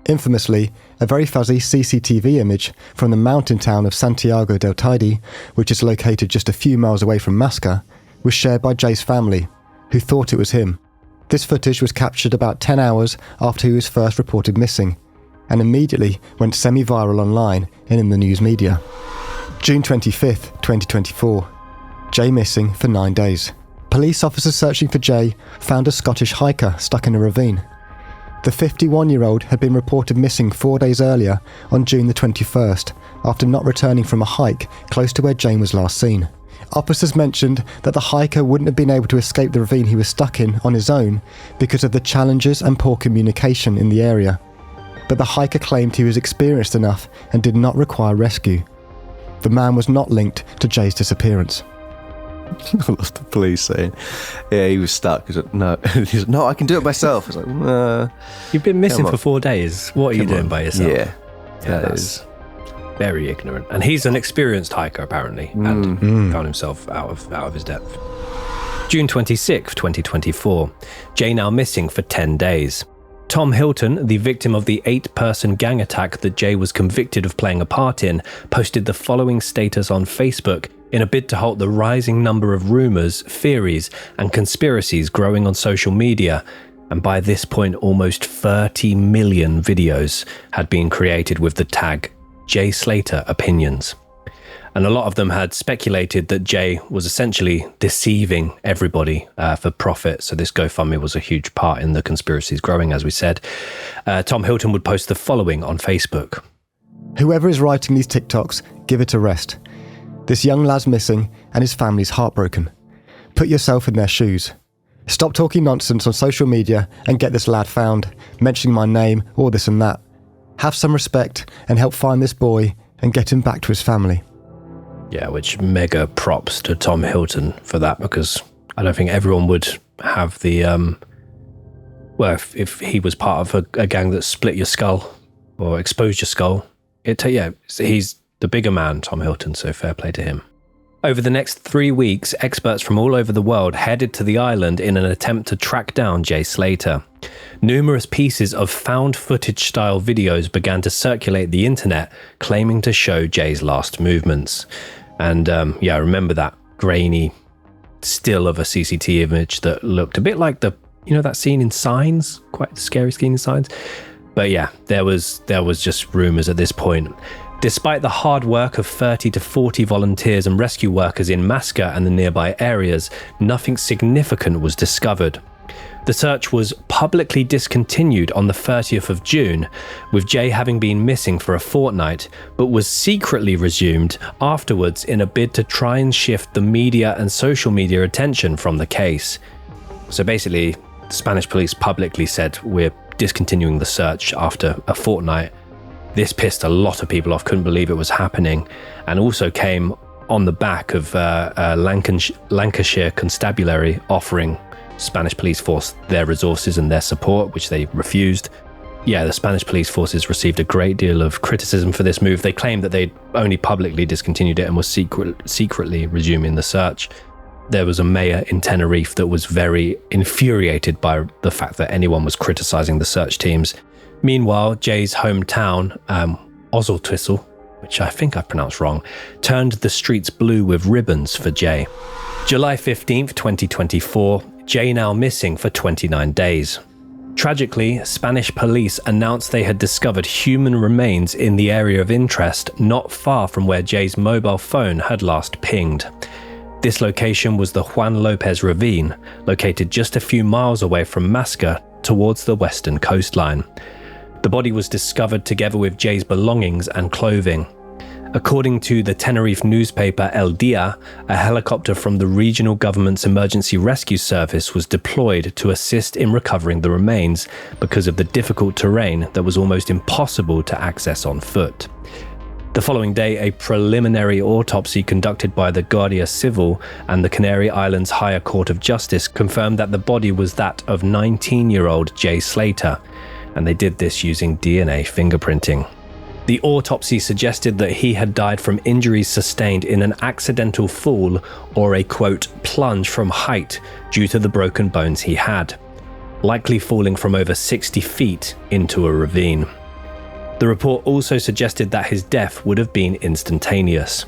Infamously, a very fuzzy CCTV image from the mountain town of Santiago del Teide, which is located just a few miles away from Masca, was shared by Jay's family, who thought it was him. This footage was captured about 10 hours after he was first reported missing, and immediately went semi-viral online and in the news media. June 25th, 2024. Jay missing for 9 days. Police officers searching for Jay found a Scottish hiker stuck in a ravine. The 51-year-old had been reported missing 4 days earlier on June the 21st after not returning from a hike close to where Jane was last seen. Officers mentioned that the hiker wouldn't have been able to escape the ravine he was stuck in on his own because of the challenges and poor communication in the area. But the hiker claimed he was experienced enough and did not require rescue. The man was not linked to Jay's disappearance. I love the police saying, yeah, he was stuck. He's like, no. He's like, no, I can do it myself. It's like, you've been missing for 4 days. What are you doing by yourself? Yeah, that is very ignorant. And he's an experienced hiker, apparently, and found himself out of his depth. June 26th, 2024. Jay now missing for 10 days. Tom Hilton, the victim of the 8-person gang attack that Jay was convicted of playing a part in, posted the following status on Facebook in a bid to halt the rising number of rumours, theories and conspiracies growing on social media. And by this point, almost 30 million videos had been created with the tag Jay Slater Opinions. And a lot of them had speculated that Jay was essentially deceiving everybody for profit. So this GoFundMe was a huge part in the conspiracies growing, as we said. Tom Hilton would post the following on Facebook. Whoever is writing these TikToks, give it a rest. This young lad's missing and his family's heartbroken. Put yourself in their shoes. Stop talking nonsense on social media and get this lad found, mentioning my name, all this and that. Have some respect and help find this boy and get him back to his family. Yeah, which mega props to Tom Hilton for that, because I don't think everyone would have the, if he was part of a gang that split your skull or exposed your skull, he's the bigger man, Tom Hilton, so fair play to him. Over the next 3 weeks, experts from all over the world headed to the island in an attempt to track down Jay Slater. Numerous pieces of found footage-style videos began to circulate the internet, claiming to show Jay's last movements. And I remember that grainy still of a CCTV image that looked a bit like that scene in Signs, quite the scary scene in Signs. But yeah, there was just rumours at this point. Despite the hard work of 30 to 40 volunteers and rescue workers in Masca and the nearby areas, nothing significant was discovered. The search was publicly discontinued on the 30th of June, with Jay having been missing for a fortnight, but was secretly resumed afterwards in a bid to try and shift the media and social media attention from the case. So basically, the Spanish police publicly said, we're discontinuing the search after a fortnight. This pissed a lot of people off, couldn't believe it was happening, and also came on the back of Lancashire Constabulary offering Spanish police force their resources and their support, which they refused. Yeah, the Spanish police forces received a great deal of criticism for this move. They claimed that they'd only publicly discontinued it and was secretly resuming the search. There was a mayor in Tenerife that was very infuriated by the fact that anyone was criticizing the search teams. Meanwhile, Jay's hometown, Ozoltwissel, which I think I pronounced wrong, turned the streets blue with ribbons for Jay. July 15th, 2024, Jay now missing for 29 days. Tragically, Spanish police announced they had discovered human remains in the area of interest not far from where Jay's mobile phone had last pinged. This location was the Juan Lopez Ravine, located just a few miles away from Masca towards the western coastline. The body was discovered together with Jay's belongings and clothing. According to the Tenerife newspaper El Dia, a helicopter from the regional government's emergency rescue service was deployed to assist in recovering the remains because of the difficult terrain that was almost impossible to access on foot. The following day, a preliminary autopsy conducted by the Guardia Civil and the Canary Islands Higher Court of Justice confirmed that the body was that of 19-year-old Jay Slater, and they did this using DNA fingerprinting. The autopsy suggested that he had died from injuries sustained in an accidental fall or a, quote, plunge from height due to the broken bones he had, likely falling from over 60 feet into a ravine. The report also suggested that his death would have been instantaneous.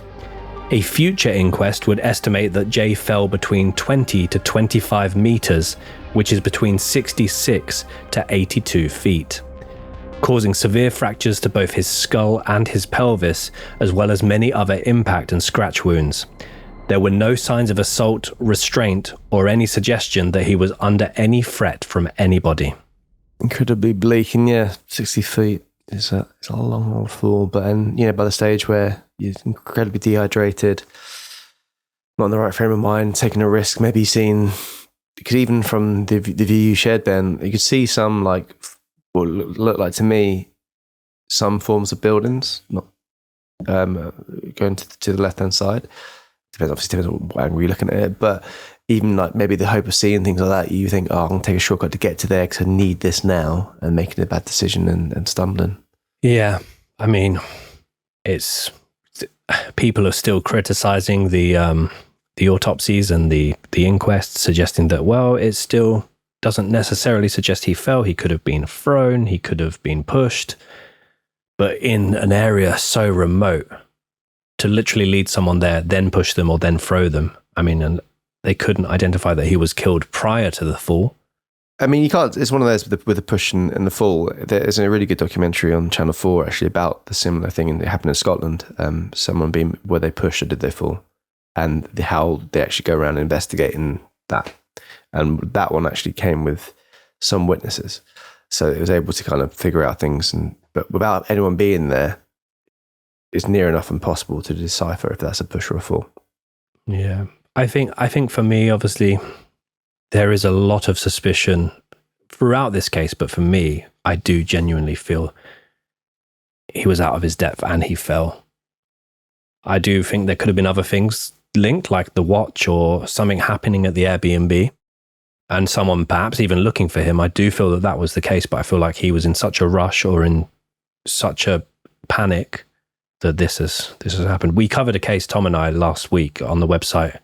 A future inquest would estimate that Jay fell between 20 to 25 meters, which is between 66 to 82 feet, causing severe fractures to both his skull and his pelvis, as well as many other impact and scratch wounds. There were no signs of assault, restraint, or any suggestion that he was under any threat from anybody. Incredibly bleak, and 60 feet is a long old fall. But then, by the stage where you're incredibly dehydrated, not in the right frame of mind, taking a risk, maybe seeing, because even from the view you shared, Ben, you could see some what looked like to me some forms of buildings, not going to the left hand side. Depends on what angle you're looking at it, but even maybe the hope of seeing things like that, you think, I'm going to take a shortcut to get to there because I need this now, and making a bad decision and stumbling. Yeah, I mean, it's people are still criticizing the autopsies and the inquests, suggesting that, it still doesn't necessarily suggest he fell. He could have been thrown, he could have been pushed, but in an area so remote, to literally lead someone there, then push them or then throw them. I mean, and they couldn't identify that he was killed prior to the fall. I mean, you can't, it's one of those with the push and the fall. There's a really good documentary on Channel 4 actually about the similar thing that happened in Scotland. Someone being, where they pushed or did they fall? And how they actually go around investigating that. And that one actually came with some witnesses. So it was able to kind of figure out things, but without anyone being there, it's near enough impossible to decipher if that's a push or a fall. Yeah. I think for me, obviously, there is a lot of suspicion throughout this case, but for me, I do genuinely feel he was out of his depth and he fell. I do think there could have been other things linked, like the watch or something happening at the Airbnb and someone perhaps even looking for him. I do feel that was the case, but I feel like he was in such a rush or in such a panic that this has happened. We covered a case, Tom and I, last week on the website,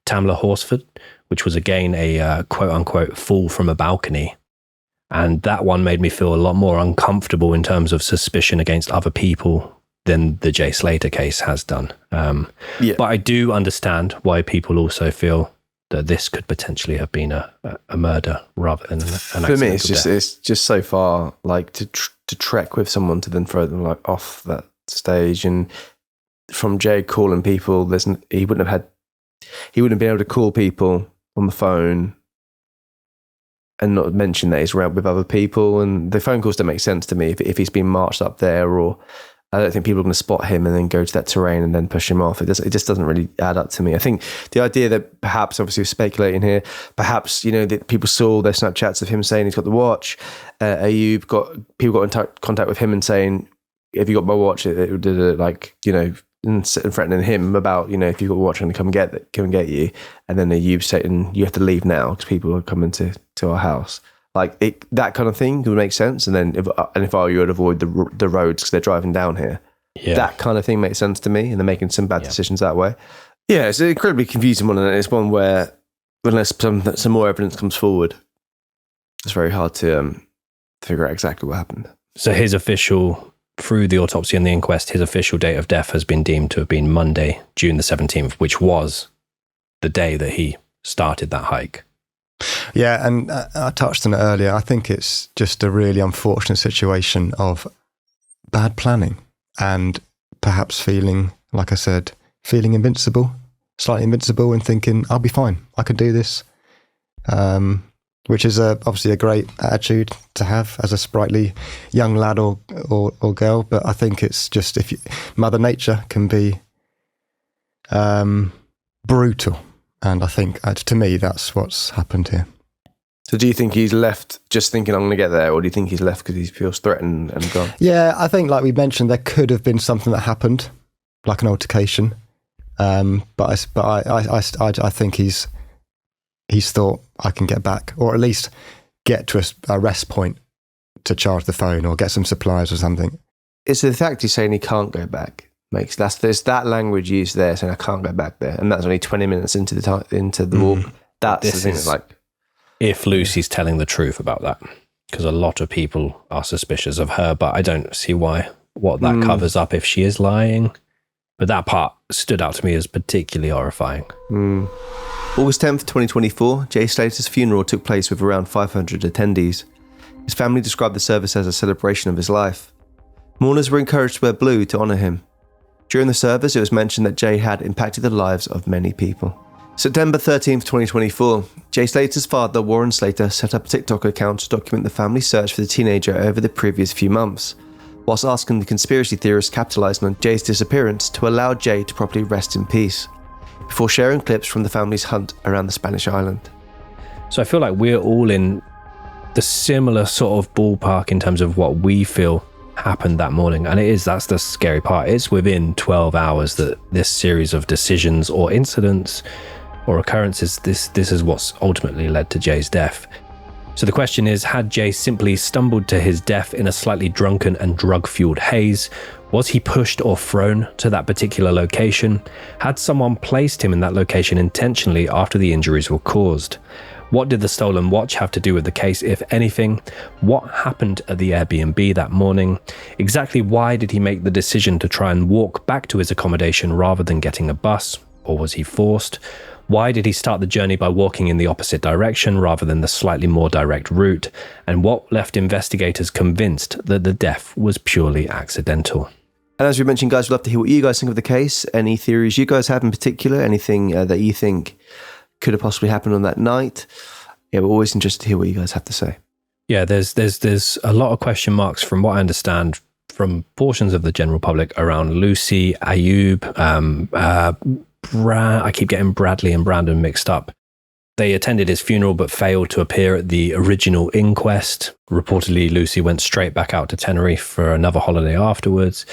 Tamla Horsford, which was again a quote-unquote fall from a balcony. And that one made me feel a lot more uncomfortable in terms of suspicion against other people than the Jay Slater case has done. But I do understand why people also feel that this could potentially have been a murder rather than an accidental For me, it's death. just so far to trek with someone to then throw them off that stage. And from Jay calling people, he wouldn't have been able to call people on the phone and not mention that he's around with other people. And the phone calls don't make sense to me if he's been marched up there, or I don't think people are going to spot him and then go to that terrain and then push him off. It just doesn't really add up to me. I think the idea that perhaps, obviously we're speculating here, perhaps, that people saw their Snapchats of him saying he's got the watch. People got in contact with him and saying, have you got my watch? It did and threatening him about, if you've got a watch, I'm going to come and get you. And then Ayub saying, you have to leave now because people are coming to our house. That kind of thing would make sense. And then if I would avoid the roads because they're driving down here. Yeah. That kind of thing makes sense to me, and they're making some bad decisions that way. Yeah, it's an incredibly confusing one, and it's one where unless some more evidence comes forward, it's very hard to figure out exactly what happened. So through the autopsy and the inquest, his official date of death has been deemed to have been Monday, June the 17th, which was the day that he started that hike. Yeah, and I touched on it earlier. I think it's just a really unfortunate situation of bad planning and perhaps feeling, like I said, invincible, slightly invincible, and thinking, I'll be fine, I can do this. Which is obviously a great attitude to have as a sprightly young lad or girl. But I think it's just Mother Nature can be brutal. And I think, to me, that's what's happened here. So do you think he's left just thinking, I'm going to get there? Or do you think he's left because he feels threatened and gone? Yeah, I think, like we mentioned, there could have been something that happened, like an altercation. But I think he's thought, I can get back, or at least get to a rest point to charge the phone or get some supplies or something. It's the fact he's saying he can't go back. There's that language used there saying I can't go back there, and that's only 20 minutes into the walk. That's the thing. If Lucy's telling the truth about that. because a lot of people are suspicious of her, but I don't see what that covers up if she is lying. But that part stood out to me as particularly horrifying. August 10th, 2024, Jay Slater's funeral took place with around 500 attendees. His family described the service as a celebration of his life. Mourners were encouraged to wear blue to honour him. During the service, it was mentioned that Jay had impacted the lives of many people. September 13th, 2024, Jay Slater's father, Warren Slater, set up a TikTok account to document the family's search for the teenager over the previous few months, whilst asking the conspiracy theorists capitalising on Jay's disappearance to allow Jay to properly rest in peace, before sharing clips from the family's hunt around the Spanish island. So I feel like we're all in the similar sort of ballpark in terms of what we feel happened that morning. And that's the scary part. It's within 12 hours that this series of decisions or incidents or occurrences, this is what's ultimately led to Jay's death. So the question is, had Jay simply stumbled to his death in a slightly drunken and drug-fueled haze? Was he pushed or thrown to that particular location? Had someone placed him in that location intentionally after the injuries were caused? What did the stolen watch have to do with the case, if anything? What happened at the Airbnb that morning? Exactly why did he make the decision to try and walk back to his accommodation rather than getting a bus? Or was he forced? Why did he start the journey by walking in the opposite direction rather than the slightly more direct route? And what left investigators convinced that the death was purely accidental? And as we mentioned, guys, we'd love to hear what you guys think of the case. Any theories you guys have in particular? Anything that you think could have possibly happened on that night? Yeah, we're always interested to hear what you guys have to say. Yeah, there's a lot of question marks from what I understand from portions of the general public around Lucy, Ayub, I keep getting Bradley and Brandon mixed up. They attended his funeral but failed to appear at the original inquest. Reportedly, Lucy went straight back out to Tenerife for another holiday afterwards.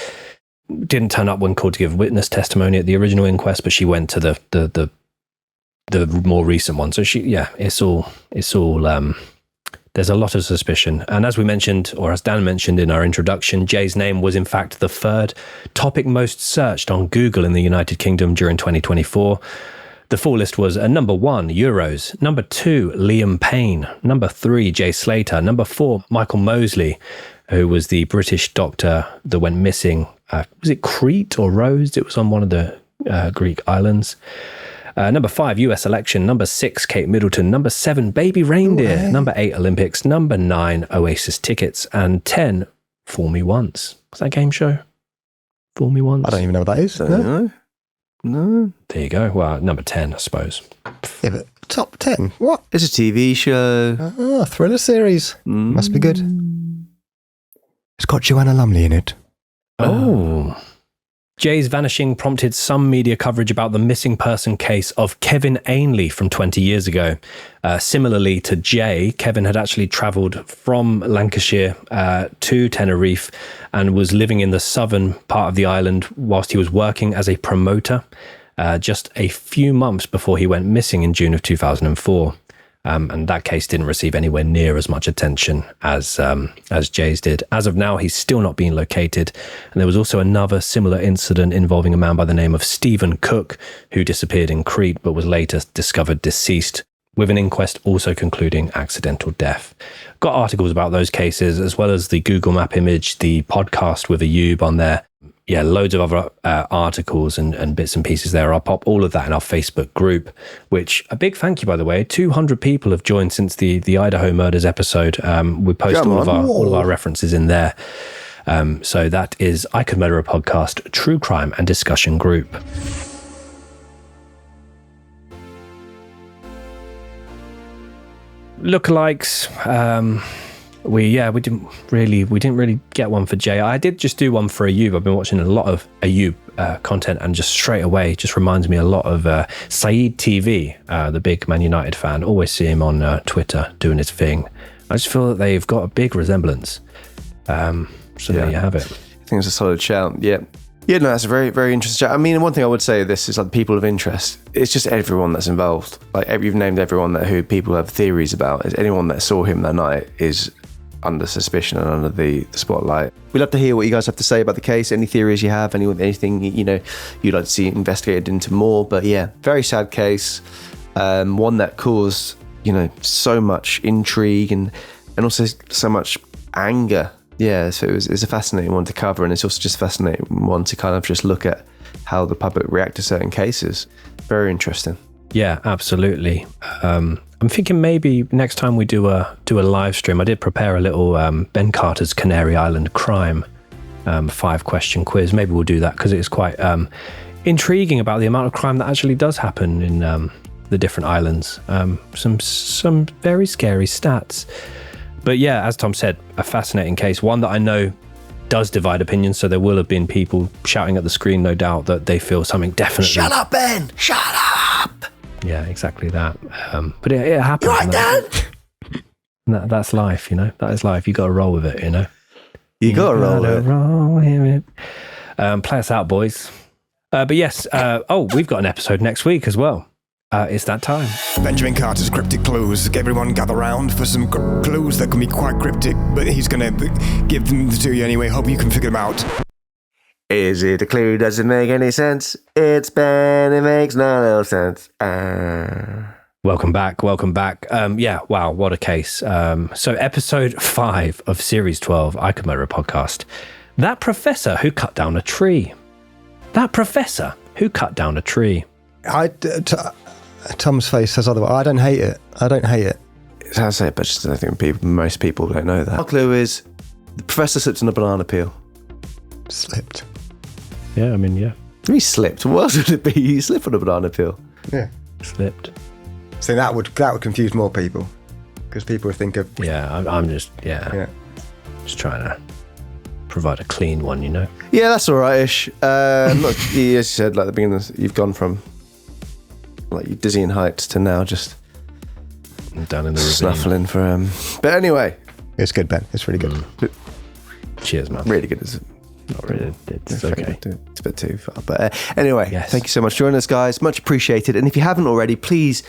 Didn't turn up when called to give witness testimony at the original inquest, but she went to the more recent one. So it's all there's a lot of suspicion. And as we mentioned, or as Dan mentioned in our introduction, Jay's name was in fact the third topic most searched on Google in the United Kingdom during 2024. The full list was number 1, Euros. Number 2, Liam Payne. Number 3, Jay Slater. Number 4, Michael Mosley, who was the British doctor that went missing. Was it Crete or Rhodes? It was on one of the Greek islands. Number 5, US election. Number 6, Kate Middleton. Number 7, Baby Reindeer. Ooh, Number 8, Olympics. Number 9, Oasis tickets. And 10, Fool Me Once. Is that a game show? Fool Me Once? I don't even know what that is. No. There you go. Well, number 10, I suppose. Yeah, but top 10? What? It's a TV show. Thriller series. Must be good. It's got Joanna Lumley in it. Oh. Jay's vanishing prompted some media coverage about the missing person case of Kevin Ainley from 20 years ago. Similarly to Jay, Kevin had actually travelled from Lancashire to Tenerife and was living in the southern part of the island whilst he was working as a promoter just a few months before he went missing in June of 2004. And that case didn't receive anywhere near as much attention as Jay's did. As of now, he's still not being located. And there was also another similar incident involving a man by the name of Stephen Cook, who disappeared in Crete but was later discovered deceased, with an inquest also concluding accidental death. Got articles about those cases, as well as the Google Map image, the podcast with Ayub on there. Yeah, loads of other articles and bits and pieces there. I'll pop all of that in our Facebook group, which a big thank you, by the way. 200 people have joined since the Idaho Murders episode. We post all of our references in there. So that is I Could Murder a Podcast, true crime and discussion group. Lookalikes. We didn't really get one for Jay. I did just do one for Ayub. I've been watching a lot of Ayub content, and just straight away just reminds me a lot of Saeed TV, the big Man United fan. Always see him on Twitter doing his thing. I just feel that they've got a big resemblance. There you have it. I think it's a solid shout. Yeah, no, that's a very, very interesting shout. I mean, one thing I would say of this is like people of interest. It's just everyone that's involved. Like you've named everyone who people have theories about. Anyone that saw him that night is under suspicion and under the spotlight. We'd love to hear what you guys have to say about the case. Any theories you have, anything you'd like to see investigated into more. But yeah, very sad case. One that caused so much intrigue and and also so much anger. Yeah, so it's a fascinating one to cover, and it's also just a fascinating one to kind of just look at how the public react to certain cases. Very interesting. Yeah, absolutely. I'm thinking maybe next time we do a live stream, I did prepare a little Ben Carter's Canary Island crime 5-question quiz. Maybe we'll do that because it's quite intriguing about the amount of crime that actually does happen in the different islands. Some very scary stats. But yeah, as Tom said, a fascinating case, one that I know does divide opinions, so there will have been people shouting at the screen, no doubt, that they feel something definitely... Shut up, Ben! Shut up! Yeah, exactly that. But it happens. You right, Dan? That's life, you know? That is life. You got to roll with it, you know? You got to roll with it. Play us out, boys. But yes, we've got an episode next week as well. It's that time. Benjamin Carter's cryptic clues. Everyone gather round for some clues that can be quite cryptic, but he's going to give them to you anyway. Hope you can figure them out. Is it a clue? Does it make any sense? It's Ben. It makes no sense. Welcome back. Yeah, wow, what a case. So episode 5 of series 12, I Could Murder a Podcast. That professor who cut down a tree. Tom's face says otherwise. I don't hate it. It's how I say it, but just I think most people don't know that. Our clue is the professor slipped on a banana peel. Slipped. Yeah, I mean, yeah. He slipped. What else would it be? You slip on a banana peel. Yeah. Slipped. So that would confuse more people, because people would think of... Yeah, I'm just just trying to provide a clean one, you know? Yeah, that's all right-ish. Look, as you said, like the beginning, you've gone from like your dizzying heights to now just down in the ravine. Snuffling for but anyway, it's good, Ben. It's really good. Cheers, man. Really good, is it? Not really. It's okay. It's a bit too far, but anyway, Thank you so much for joining us, guys. Much appreciated. And if you haven't already, please,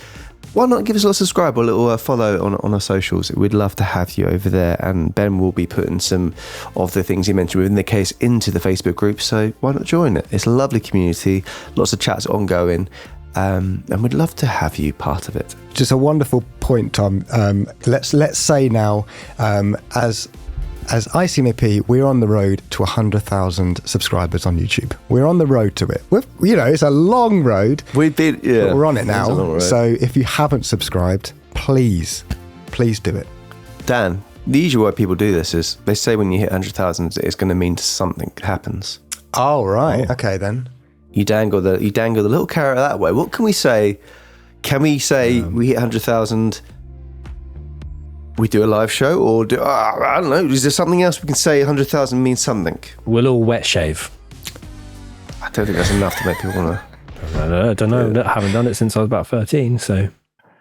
why not give us a little subscribe or a little follow on our socials? We'd love to have you over there, and Ben will be putting some of the things he mentioned within the case into the Facebook group, so why not join it? It's a lovely community, lots of chats ongoing. And we'd love to have you part of it. Just a wonderful point, Tom. Let's say now, as ICMAP, we're on the road to 100,000 subscribers on YouTube. We're on the road to it. It's a long road. But we're on it now. So if you haven't subscribed, please do it. Dan, the usual way people do this is they say when you hit 100,000, it's going to mean something happens. Oh, right. Okay, then. You dangle the little carrot that way. What can we say? Can we say we hit 100,000? We do a live show, or I don't know. Is there something else we can say? 100,000 means something. We'll all wet shave. I don't think that's enough to make people want to. I don't know. I haven't done it since I was about 13. So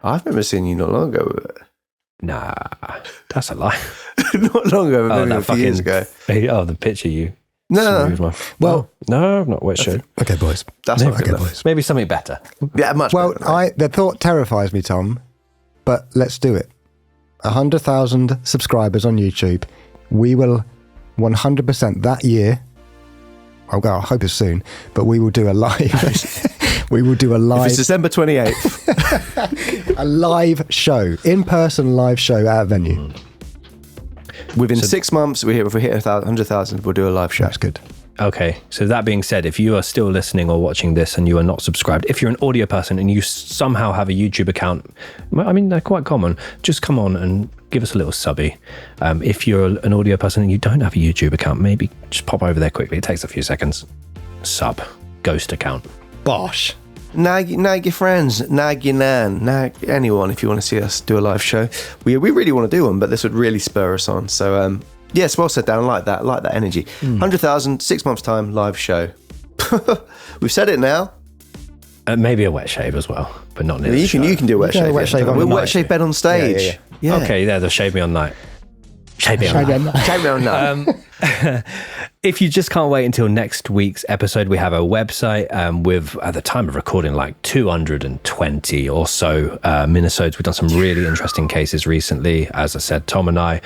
I remember seeing you not long ago with it. Nah, that's a lie. Not long ago, maybe a few years ago. Oh, the picture you. No. Well, no, not wet show. Okay, boys. That's not good enough. Maybe something better. Yeah, much well, better. The thought terrifies me, Tom, but let's do it. 100,000 subscribers on YouTube. We will 100% that year. I hope it's soon, but we will do a live. If it's December 28th. A live show, in-person live show at a venue. Within 6 months, if we hit 100,000, we'll do a live show. That's good. Okay, so that being said, if you are still listening or watching this and you are not subscribed, if you're an audio person and you somehow have a YouTube account, I mean, they're quite common, just come on and give us a little subby. If you're an audio person and you don't have a YouTube account, maybe just pop over there quickly. It takes a few seconds. Sub. Ghost account. Bosh. Nag your friends, nag your nan, nag anyone if you want to see us do a live show. We really want to do one, but this would really spur us on. So, yes, well said, Dan. I like that energy. 100,000, 6 months' time, live show. We've said it now. Maybe a wet shave as well, but not near. You can do a wet shave. We'll wet shave Ben on stage. Yeah. Okay, they'll shave me on night. Shave me on night. If you just can't wait until next week's episode, we have a website with, at the time of recording, like 220 or so minisodes. We've done some really interesting cases recently. As I said, Tom and I,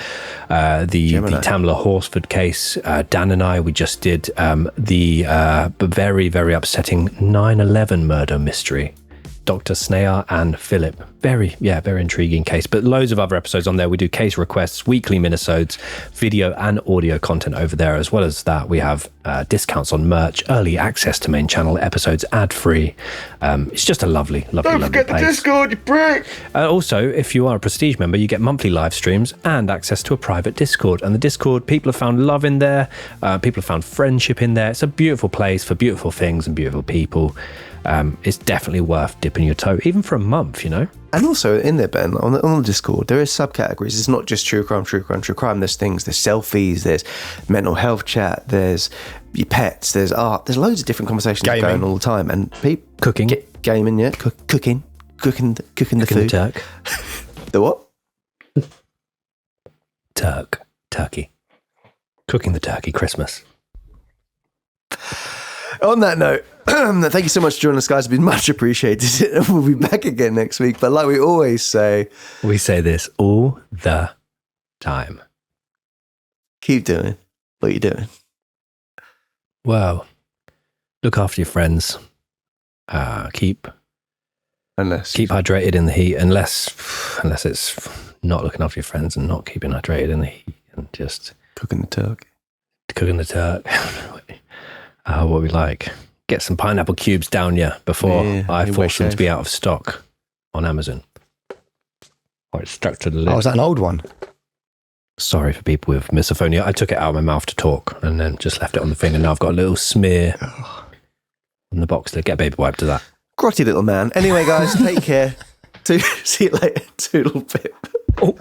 the Tamla Horsford case, Dan and I, we just did the very, very upsetting 9/11 murder mystery Dr. Snare and Philip. Very intriguing case. But loads of other episodes on there. We do case requests, weekly minisodes, video and audio content over there. As well as that, we have discounts on merch, early access to main channel episodes, ad-free. It's just a lovely Don't forget place. the Discord, you prick! Also, if you are a Prestige member, you get monthly live streams and access to a private Discord. And the Discord, people have found love in there. People have found friendship in there. It's a beautiful place for beautiful things and beautiful people. It's definitely worth dipping your toe, even for a month, you know? And also in there, Ben, on the Discord, there is subcategories. It's not just true crime. There's things, there's selfies, there's mental health chat, there's your pets, there's art. There's loads of different conversations going all the time. And people cooking, gaming, yeah, cooking the food. The turk. The what? Turkey. Cooking the turkey, Christmas. On that note, thank you so much for joining us, guys. It's been much appreciated. We'll be back again next week. But like we always say... We say this all the time. Keep doing what you're doing. Well, look after your friends. Keep hydrated in the heat, unless it's not looking after your friends and not keeping hydrated in the heat and just... Cooking the turk. What we like. Get some pineapple cubes down you before I force them to be out of stock on Amazon. Or it's stuck to the lid. Oh, is that an old one? Sorry for people with misophonia. I took it out of my mouth to talk and then just left it on the thing, and now I've got a little smear on the box. Get a baby wipe to that. Grotty little man. Anyway, guys, take care. See you later. Toodle pip. Oh.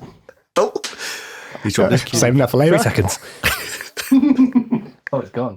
He's dropped this cube. Save that for later. 3 seconds. Oh, it's gone.